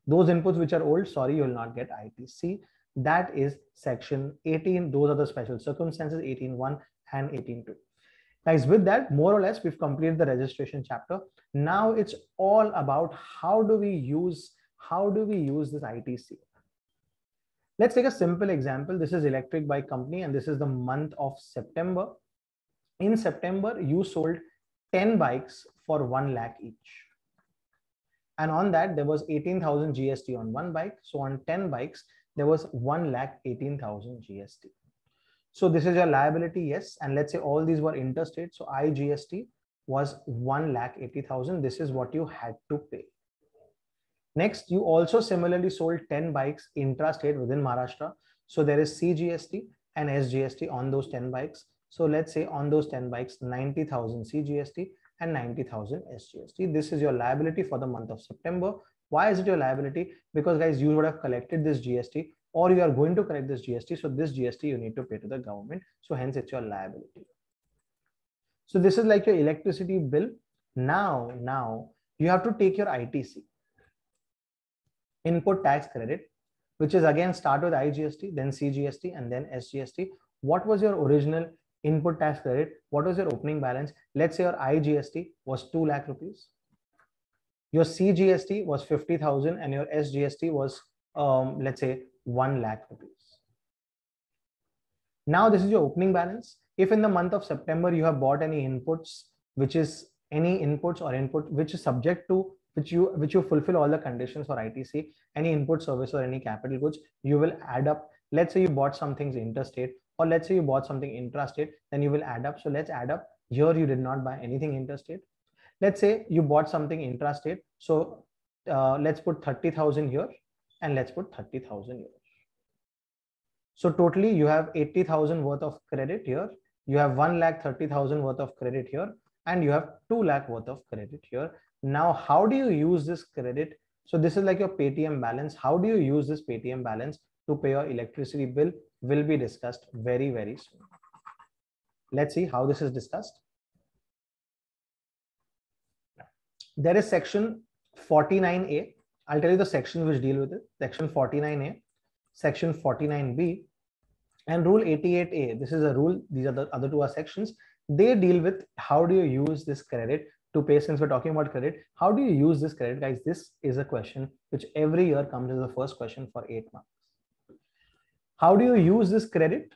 Those inputs which are old, sorry, you will not get ITC. That is section 18. Those are the special circumstances, 18.1 and 18.2. Guys, with that, more or less, we've completed the registration chapter. Now it's all about how do we use this ITC. Let's take a simple example. This is Electric Bike Company, and this is the month of September. In September, you sold 10 bikes for 1 lakh each. And on that, there was 18,000 GST on 1 bike. So on 10 bikes, there was 1,18,000 GST. So this is your liability, yes. And let's say all these were interstate. So IGST was 1,80,000. This is what you had to pay. Next, you also similarly sold 10 bikes intrastate within Maharashtra. So there is CGST and SGST on those 10 bikes. So let's say on those 10 bikes, 90,000 CGST and 90,000 SGST. This is your liability for the month of September. Why is it your liability? Because, guys, you would have collected this GST, or you are going to collect this GST. So this GST you need to pay to the government. So hence it's your liability. So this is like your electricity bill. Now you have to take your ITC, input tax credit, which is again start with IGST, then CGST, and then SGST. What was your original input tax credit? What was your opening balance? Let's say your IGST was 2 lakh rupees. Your CGST was 50,000 and your SGST was, let's say, 1 lakh rupees. Now this is your opening balance. If in the month of September you have bought any inputs, which is any inputs or input which is subject to which you fulfill all the conditions for ITC, any input service or any capital goods, you will add up. Let's say you bought some things interstate, or let's say you bought something intrastate, then you will add up. So let's add up. Here you did not buy anything interstate. Let's say you bought something intrastate. So let's put 30,000 here and let's put 30,000 here. So totally you have 80,000 worth of credit here. You have 1,30,000 worth of credit here, and you have 2 lakh worth of credit here. Now, how do you use this credit? So this is like your Paytm balance. How do you use this Paytm balance to pay your electricity bill will be discussed very, very soon. Let's see how this is discussed. There is section 49A. I'll tell you the sections which deal with it. Section 49A, section 49B, and rule 88A. This is a rule. These are the other two are sections. They deal with how do you use this credit to pay. Since we're talking about credit, how do you use this credit, guys? This is a question which every year comes as the first question for 8 marks. How do you use this credit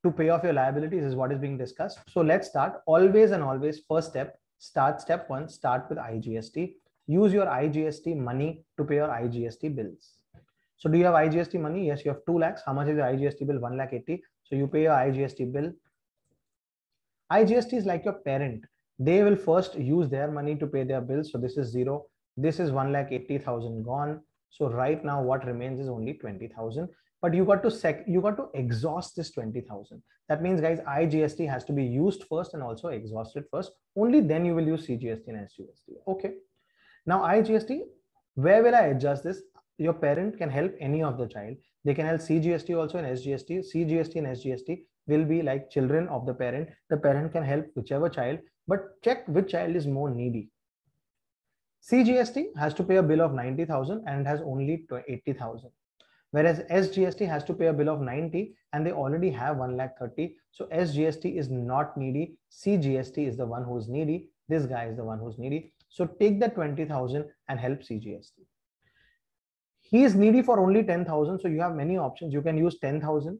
to pay off your liabilities is what is being discussed. So let's start. Always and always, first step, step one, start with IGST. Use your IGST money to pay your IGST bills. So do you have IGST money? Yes, you have 2 lakhs. How much is your IGST bill? 1,80,000. So you pay your IGST bill. IGST is like your parent. They will first use their money to pay their bills. So this is 0. This is 1,80,000 gone. So right now what remains is only 20,000. But you got to exhaust this 20,000. That means, guys, IGST has to be used first and also exhausted first. Only then you will use CGST and SGST. Okay. Now IGST, where will I adjust this? Your parent can help any of the child. They can help CGST also and SGST. CGST and SGST will be like children of the parent. The parent can help whichever child, but check which child is more needy. CGST has to pay a bill of 90,000 and it has only 80,000. Whereas SGST has to pay a bill of 90 and they already have 1,30,000. So SGST is not needy. CGST is the one who's needy. This guy is the one who's needy. So take the 20,000 and help CGST. He is needy for only 10,000. So you have many options. You can use 10,000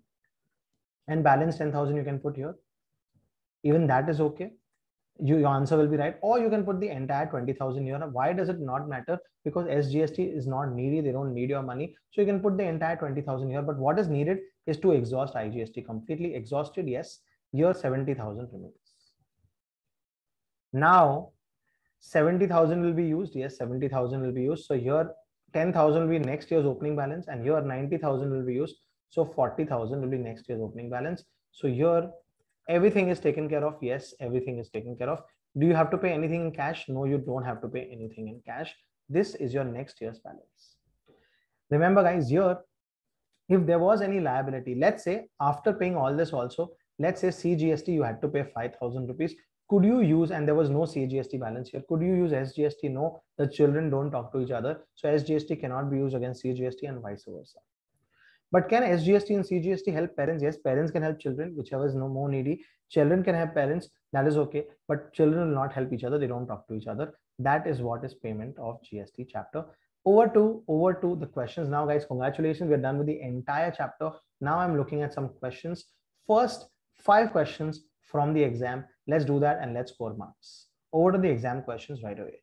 and balance 10,000 you can put here. Even that is okay. Your answer will be right. Or you can put the entire 20,000 here. Why does it not matter? Because SGST is not needy. They don't need your money. So you can put the entire 20,000 here. But what is needed is to exhaust IGST. Completely exhausted, yes. Here 70,000 remains. Now 70,000 will be used. Yes, 70,000 will be used. So here 10,000 will be next year's opening balance, and here 90,000 will be used. So 40,000 will be next year's opening balance. So here everything is taken care of. Yes, everything is taken care of. Do you have to pay anything in cash? No, you don't have to pay anything in cash. This is your next year's balance. Remember, guys, here, if there was any liability, let's say after paying all this also, let's say CGST, you had to pay 5,000 rupees. Could you use, and there was no CGST balance here, could you use SGST? No, the children don't talk to each other. So SGST cannot be used against CGST and vice versa. But can SGST and CGST help parents? Yes, parents can help children, whichever is no more needy. Children can help parents, that is okay. But children will not help each other. They don't talk to each other. That is what is payment of GST chapter. Over to the questions now, guys. Congratulations, we're done with the entire chapter. Now I'm looking at some questions. First 5 questions from the exam. Let's do that and let's score marks. Over to the exam questions right away.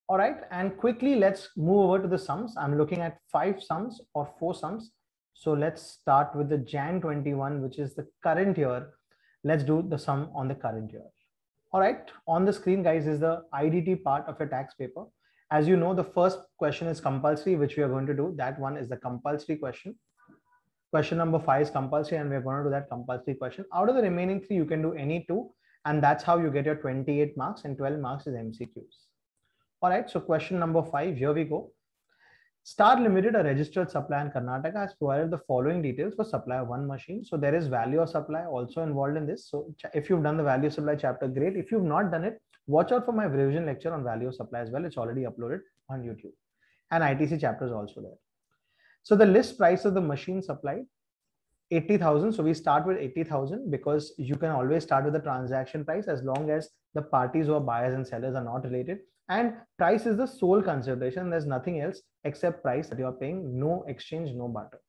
All right, and quickly let's move over to the sums. I'm looking at 5 sums or 4 sums. So let's start with the Jan 21, which is the current year. Let's do the sum on the current year. All right, on the screen, guys, is the IDT part of your tax paper. As you know, the first question is compulsory, which we are going to do. That one is the compulsory question. Question number 5 is compulsory, and we're going to do that compulsory question. Out of the remaining 3, you can do any 2, and that's how you get your 28 marks, and 12 marks is MCQs. All right, so question number 5, here we go. Star Limited, a registered supplier in Karnataka, has provided the following details for supply of one machine. So there is value of supply also involved in this. So if you've done the value of supply chapter, great. If you've not done it, watch out for my revision lecture on value of supply as well. It's already uploaded on YouTube. And ITC chapter is also there. So the list price of the machine supplied, 80,000. So we start with 80,000 because you can always start with the transaction price as long as the parties who are buyers and sellers are not related. And price is the sole consideration. There's nothing else except price that you are paying. No exchange, no barter.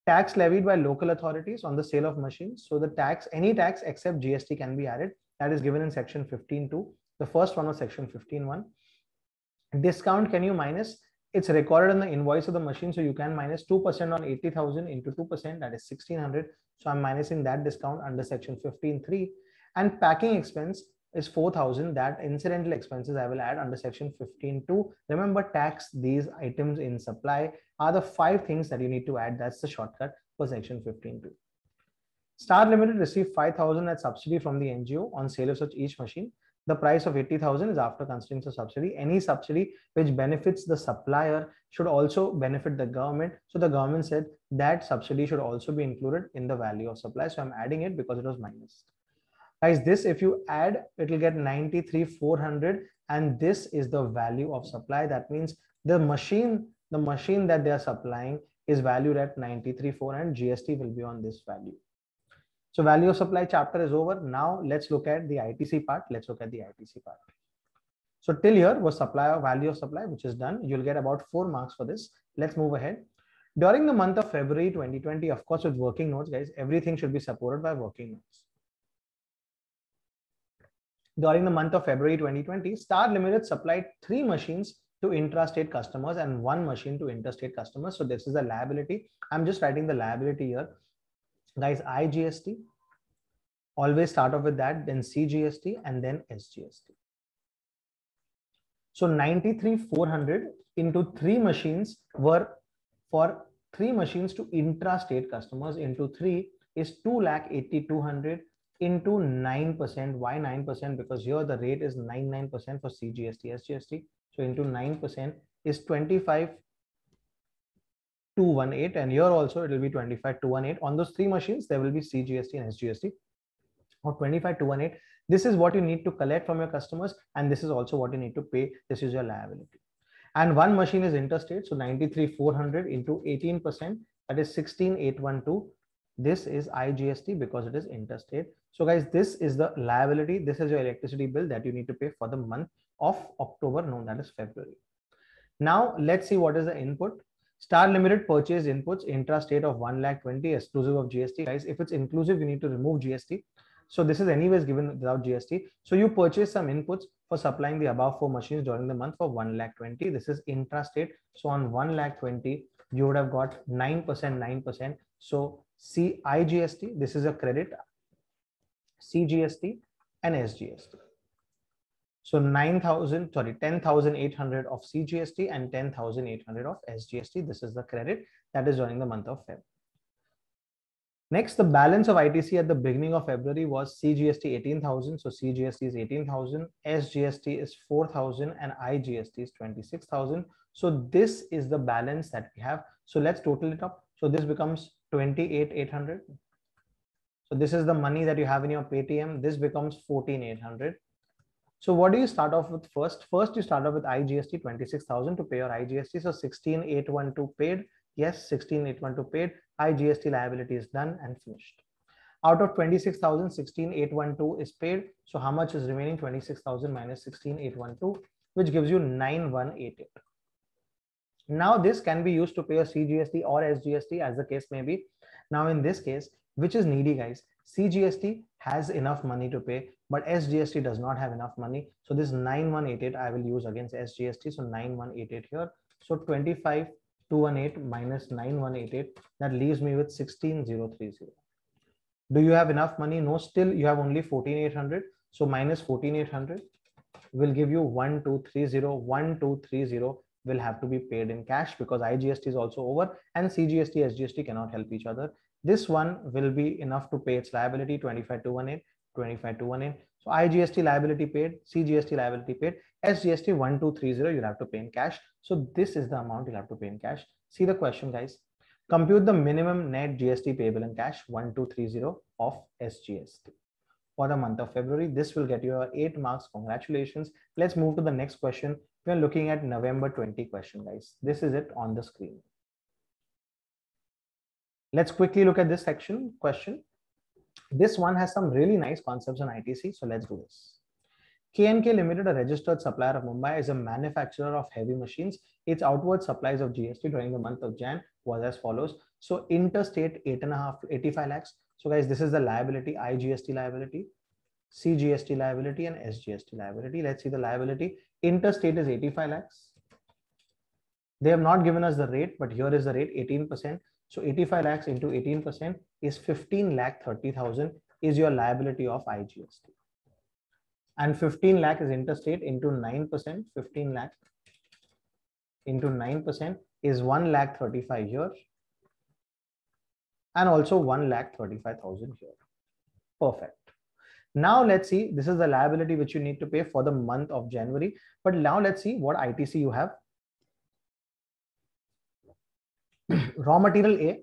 Tax levied by local authorities on the sale of machines. So the tax, any tax except GST can be added. that is given in section 15.2. The first one was section 15.1. Discount, can you minus? It's recorded in the invoice of the machine, so you can minus 2% on 80,000 into 2%, that is 1600. So I'm minusing that discount under section 15.3. And packing expense is 4,000. That incidental expenses I will add under section 15.2. Remember, tax these items in supply are the 5 things that you need to add. That's the shortcut for section 15.2. Star Limited received 5,000 as subsidy from the NGO on sale of such each machine. The price of 80,000 is after considering the subsidy. Any subsidy which benefits the supplier should also benefit the government. So the government said that subsidy should also be included in the value of supply. So I'm adding it because it was minus. Guys, this if you add, it will get 93,400, and this is the value of supply. That means the machine that they are supplying is valued at 93,400. GST will be on this value. So value of supply chapter is over. Now let's look at the ITC part. So till here was supply, value of supply, which is done. You'll get about 4 marks for this. Let's move ahead. During the month of February 2020, of course, with working notes, guys, everything should be supported by working notes. During the month of February 2020, Star Limited supplied 3 machines to intrastate customers and 1 machine to interstate customers. So this is a liability. I'm just writing the liability here. Guys, IGST, always start off with that, then CGST, and then SGST. So 93,400 into 3 machines were for 3 machines to intrastate customers into 3 is 2,80,200 into 9%. Why 9%? Because here the rate is 99% for CGST, SGST. So into 9% is 25,218, and here also it will be 25,218. On those 3 machines, there will be CGST and SGST or 25,218. This is what you need to collect from your customers, and this is also what you need to pay. This is your liability. And 1 machine is interstate, so 93,400 into 18%, that is 16,812. This is IGST because it is interstate. So guys, this is the liability. This is your electricity bill that you need to pay for the month of October. No, that is February. Now let's see what is the input. Star Limited purchased inputs intrastate of 1,20,000 exclusive of GST. Guys, if it's inclusive, you need to remove GST. So this is anyways given without GST. So you purchase some inputs for supplying the above 4 machines during the month for 1,20,000. This is intrastate. So on 1,20,000, you would have got 9%. So IGST, this is a credit, CGST and SGST. So 10,800 of CGST and 10,800 of SGST. This is the credit that is during the month of February. Next, the balance of ITC at the beginning of February was CGST 18,000. So CGST is 18,000, SGST is 4,000, and IGST is 26,000. So this is the balance that we have. So let's total it up. So this becomes 28,800. So this is the money that you have in your Paytm. This becomes 14,800. So what do you start off with first? First, you start off with IGST 26,000 to pay your IGST. So 16,812 paid. Yes, 16,812 paid. IGST liability is done and finished. Out of 26,000, 16,812 is paid. So how much is remaining? 26,000 minus 16,812, which gives you 9,188. Now this can be used to pay a CGST or SGST as the case may be. Now in this case, which is needy, guys, CGST has enough money to pay, but SGST does not have enough money. So this 9,188 I will use against SGST. So 9,188 here. So 25,218 minus 9,188, that leaves me with 16,030. Do you have enough money? No, still you have only 14,800. So minus 14,800 will give you 1,230. 1,230 will have to be paid in cash because IGST is also over and CGST, SGST cannot help each other. This one will be enough to pay its liability, 25,218, 25,218. So IGST liability paid, CGST liability paid, SGST 1,230 you'll have to pay in cash. So this is the amount you'll have to pay in cash. See the question, guys. Compute the minimum net GST payable in cash, 1,230 of SGST for the month of February. This will get you 8 marks. Congratulations. Let's move to the next question. We are looking at November 20 question, guys. This is it on the screen. Let's quickly look at this section question. This one has some really nice concepts on ITC. So let's do this. K&K Limited, a registered supplier of Mumbai, is a manufacturer of heavy machines. Its outward supplies of GST during the month of Jan was as follows. So interstate 85 lakhs. So guys, this is the liability, IGST liability. CGST liability and SGST liability. Let's see the liability. Interstate is 85 lakhs. They have not given us the rate, but here is the rate, 18%. So 85 lakhs into 18% is 15 lakh 30,000 is your liability of IGST. And 15 lakh is interstate into 9%. 15 lakh into 9% is 1 lakh 35 here. And also 1 lakh 35,000 here. Perfect. Now let's see, this is the liability which you need to pay for the month of January. But now let's see what ITC you have. Raw material A,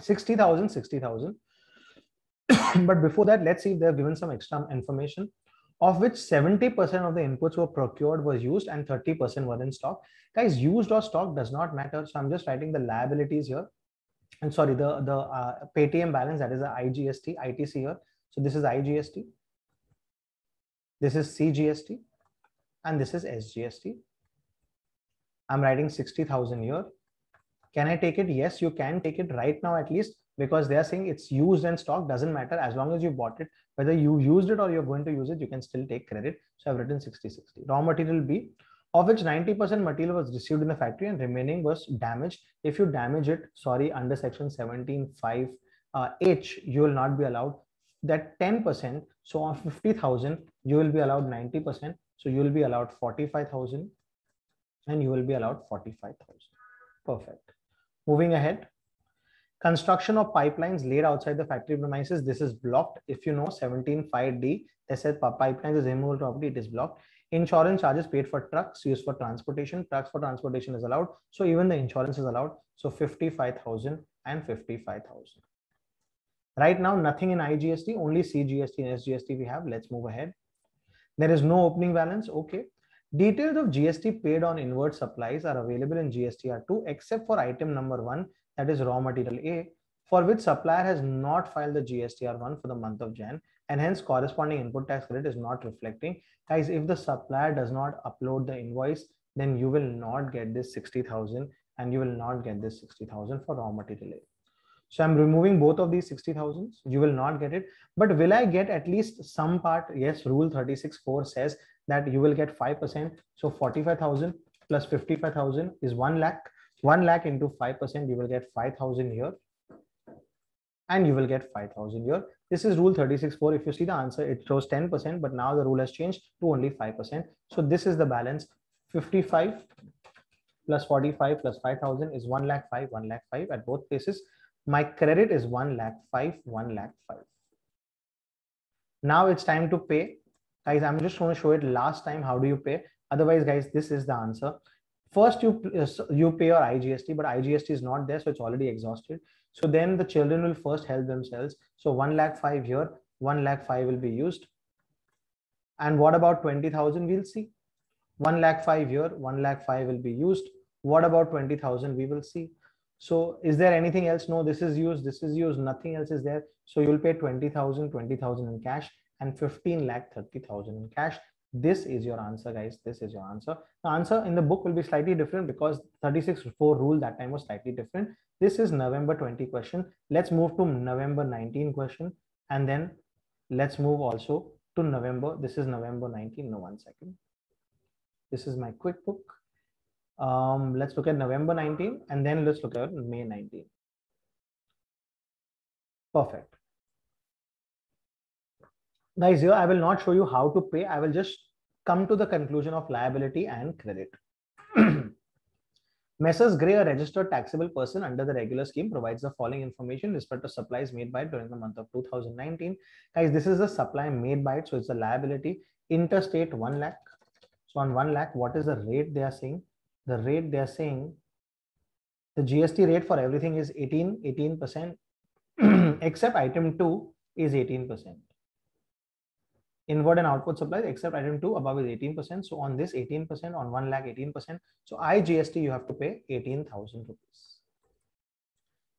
60,000, 60,000. But before that, let's see if they've given some extra information, of which 70% of the inputs were procured, was used, and 30% were in stock. Guys, used or stock does not matter. So I'm just writing the liabilities here. And sorry, the Paytm balance, that is the IGST, ITC here. So this is IGST, this is CGST, and this is SGST. I'm writing 60,000 here. Can I take it? Yes, you can take it right now at least, because they are saying it's used and stock, doesn't matter. As long as you bought it, whether you used it or you're going to use it, you can still take credit. So I've written 60, 60. Raw material B, of which 90% material was received in the factory and remaining was damaged. If you damage it, sorry, under section 17(5) H, you will not be allowed that 10%. So on 50,000, you will be allowed 90%. So you will be allowed 45,000 and you will be allowed 45,000. Perfect. Moving ahead. Construction of pipelines laid outside the factory premises. This is blocked. If you know 17(5)D, they said pipelines is immovable property, it is blocked. Insurance charges paid for trucks used for transportation. Trucks for transportation is allowed. So even the insurance is allowed. So 55,000 and 55,000. Right now, nothing in IGST, only CGST and SGST we have. Let's move ahead. There is no opening balance. Okay. Details of GST paid on inward supplies are available in GSTR2 except for item number 1, that is raw material A, for which supplier has not filed the GSTR1 for the month of Jan, and hence corresponding input tax credit is not reflecting. Guys, if the supplier does not upload the invoice, then you will not get this 60,000 and you will not get this 60,000 for raw material A. So I'm removing both of these 60,000. You will not get it. But will I get at least some part? Yes, rule 36(4) says that you will get 5%. So 45,000 plus 55,000 is 1 lakh. 1 lakh into 5%, you will get 5,000 here. And you will get 5,000 here. This is rule 36(4). If you see the answer, it shows 10%, but now the rule has changed to only 5%. So this is the balance. 55 plus 45 plus 5,000 is 1 lakh 5, 1 lakh 5 at both places. My credit is 1 lakh 5, 1 lakh 5. Now it's time to pay. Guys, I'm just going to show it last time. How do you pay? Otherwise, guys, this is the answer. First, you pay your IGST, but IGST is not there, so it's already exhausted. So then the children will first help themselves. So 1 lakh 5 here, 1 lakh 5 will be used. And what about 20,000? We'll see. 1 lakh 5 here, 1 lakh 5 will be used. What about 20,000? We will see. So is there anything else? No, this is used, nothing else is there. So you'll pay 20,000, 20,000 in cash and 15 lakh 30,000 in cash. This is your answer, guys. This is your answer. The answer in the book will be slightly different because 36(4) rule that time was slightly different. This is November 20 question. Let's move to November 19 question. And then let's move also to November. This is November 19. No, 1 second. This is my quick book. Let's look at November 19 and then let's look at May 19. Perfect. Guys, here I will not show you how to pay. I will just come to the conclusion of liability and credit. Messrs. Gray, a registered taxable person under the regular scheme, provides the following information with respect to supplies made by it during the month of 2019. Guys, this is the supply made by it. So it's a liability. Interstate 1 lakh. So on 1 lakh, what is the rate they are saying? The rate they are saying, the GST rate for everything is 18%, except item 2 is 18%. Inward and outward supplies except item 2 above is 18%. So on this 18%, on 1 lakh 18%. So IGST you have to pay 18,000 rupees.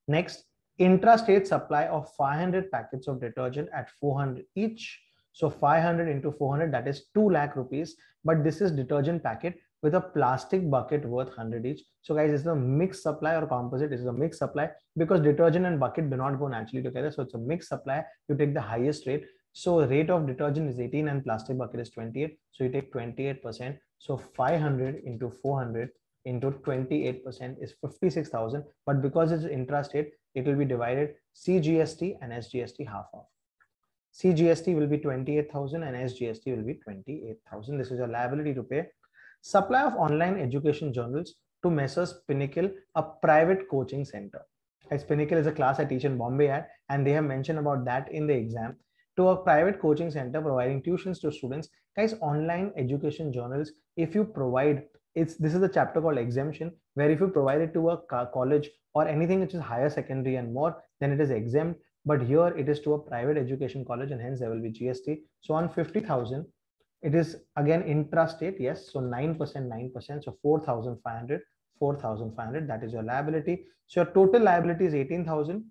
Next, intrastate supply of 500 packets of detergent at 400 each. So 500 into 400, that is 2 lakh rupees. But this is detergent packet with a plastic bucket worth 100 each. So guys, this is a mixed supply or composite. This is a mixed supply because detergent and bucket do not go naturally together. So it's a mixed supply. You take the highest rate. So rate of detergent is 18 and plastic bucket is 28. So you take 28%. So 500 into 400 into 28% is 56,000. But because it's intrastate, it will be divided CGST and SGST half off. CGST will be 28,000 and SGST will be 28,000. This is your liability to pay. Supply of online education journals to Messrs Pinnacle, a private coaching center. As Pinnacle is a class I teach in Bombay at, and they have mentioned about that in the exam. To a private coaching center providing tuitions to students. Guys, online education journals, if you provide, this is the chapter called exemption, where if you provide it to a college or anything which is higher secondary and more, then it is exempt. But here it is to a private education college and hence there will be GST. So on 50,000, it is again intrastate, yes. So 9%, 9%. So 4,500, 4,500. That is your liability. So your total liability is 18,000,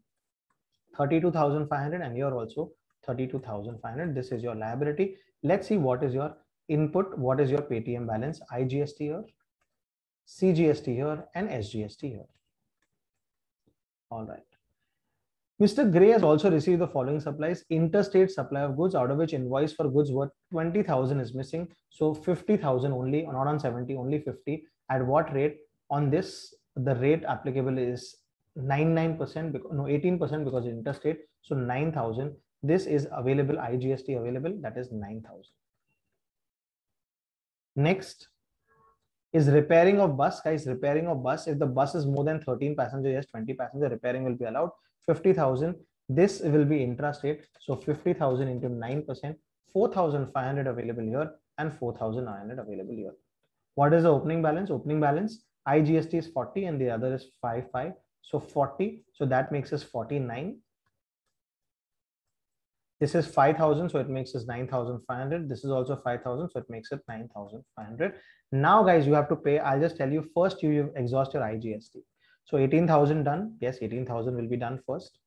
32,500, and here also 32,500. This is your liability. Let's see what is your input, what is your Paytm balance, IGST here, CGST here, and SGST here. All right. Mr. Gray has also received the following supplies: interstate supply of goods, out of which invoice for goods worth 20,000 is missing. So 50,000 only, not on 70, only 50. At what rate? On this, the rate applicable is 99%, no, 18% because it's interstate. So 9,000. This is available, IGST available, that is 9,000. Next is repairing of bus. Guys, repairing of bus, if the bus is more than 13 passengers, yes, 20 passengers, repairing will be allowed. 50,000. This will be intrastate. So 50,000 into 9%, 4,500 available here and 4,900 available here. What is the opening balance? Opening balance, IGST is 40 and the other is 55. So 40. So that makes us 49. This is 5,000, so it makes us 9,500. This is also 5,000, so it makes it 9,500. Now, guys, you have to pay. I'll just tell you first, you exhaust your IGST. So 18,000 done. Yes, 18,000 will be done first.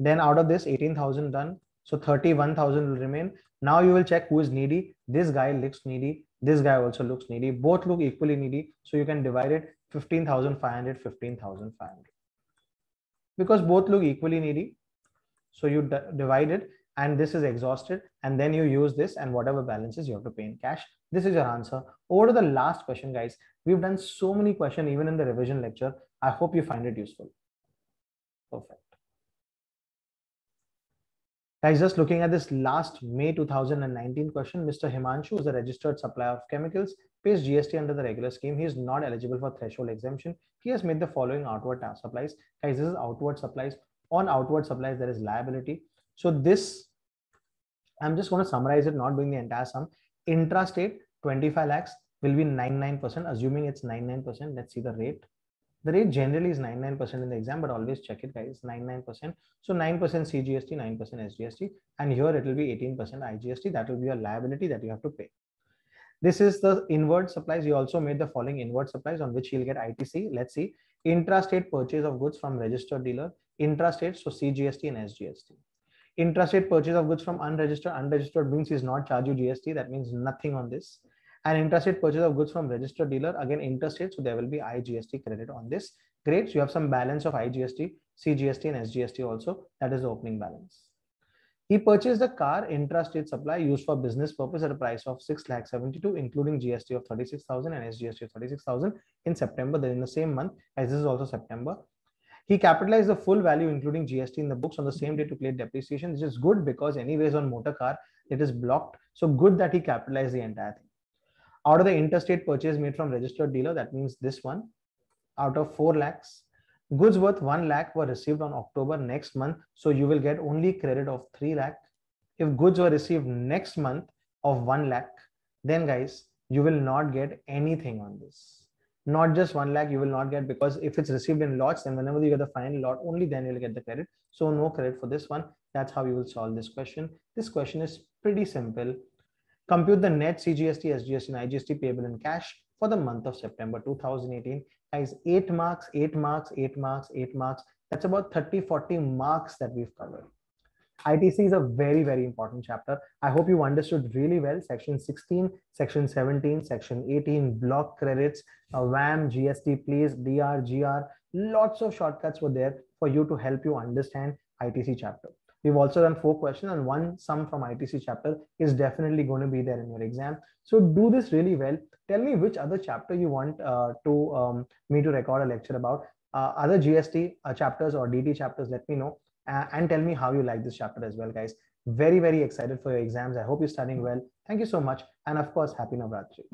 Then out of this 18,000 done, so 31,000 will remain. Now you will check who is needy. This guy looks needy. This guy also looks needy. Both look equally needy. So you can divide it 15,500, 15,500. Because both look equally needy. So you divide it and this is exhausted, and then you use this and whatever balances you have to pay in cash. This is your answer. Over to the last question, guys. We've done so many questions even in the revision lecture. I hope you find it useful. Perfect. Guys, just looking at this last May 2019 question, Mr. Himanshu is a registered supplier of chemicals, pays GST under the regular scheme. He is not eligible for threshold exemption. He has made the following outward supplies. Guys, this is outward supplies. On outward supplies, there is liability. So this, I'm just going to summarize it, not doing the entire sum. Intrastate 25 lakhs will be 99%, assuming it's 99%. Let's see the rate. The rate generally is 99% in the exam, but always check it, guys. 99%. So 9% CGST, 9% SGST, and here it will be 18% IGST. That will be a liability that you have to pay. This is the inward supplies. You also made the following inward supplies on which you'll get ITC. Let's see. Intrastate purchase of goods from registered dealer. Intrastate, so CGST and SGST. Intrastate purchase of goods from unregistered. Unregistered means he's not charge you GST. That means nothing on this. And intrastate purchase of goods from registered dealer. Again, interstate. So there will be IGST credit on this. Great. So you have some balance of IGST, CGST, and SGST also. That is the opening balance. He purchased a car intrastate supply used for business purpose at a price of 6,72,000, including GST of 36,000 and SGST of 36,000 in September. Then in the same month, as this is also September. He capitalized the full value, including GST, in the books on the same day to create depreciation, which is good because anyways on motor car, it is blocked. So good that he capitalized the entire thing. Out of the interstate purchase made from registered dealer, that means this one, out of 4 lakhs, goods worth 1 lakh were received on October next month. So you will get only credit of 3 lakh. If goods were received next month of 1 lakh, then guys, you will not get anything on this. Not just 1 lakh, you will not get, because if it's received in lots, then whenever you get the final lot, only then you'll get the credit. So no credit for this one. That's how you will solve this question. This question is pretty simple. Compute the net CGST, SGST, and IGST payable in cash for the month of September 2018. Guys, 8 marks, 8 marks, 8 marks, 8 marks. That's about 30-40 marks that we've covered. ITC is a very, very important chapter. I hope you understood really well. Section 16, Section 17, Section 18, block credits, WAM, GST, please, DR, GR. Lots of shortcuts were there for you to help you understand ITC chapter. We've also done 4 questions, and one sum from ITC chapter is definitely going to be there in your exam. So do this really well. Tell me which other chapter you want me to record a lecture about. Other GST chapters or DT chapters, let me know, and tell me how you like this chapter as well, guys. Very, very excited for your exams. I hope you're studying well. Thank you so much. And of course, happy Navratri.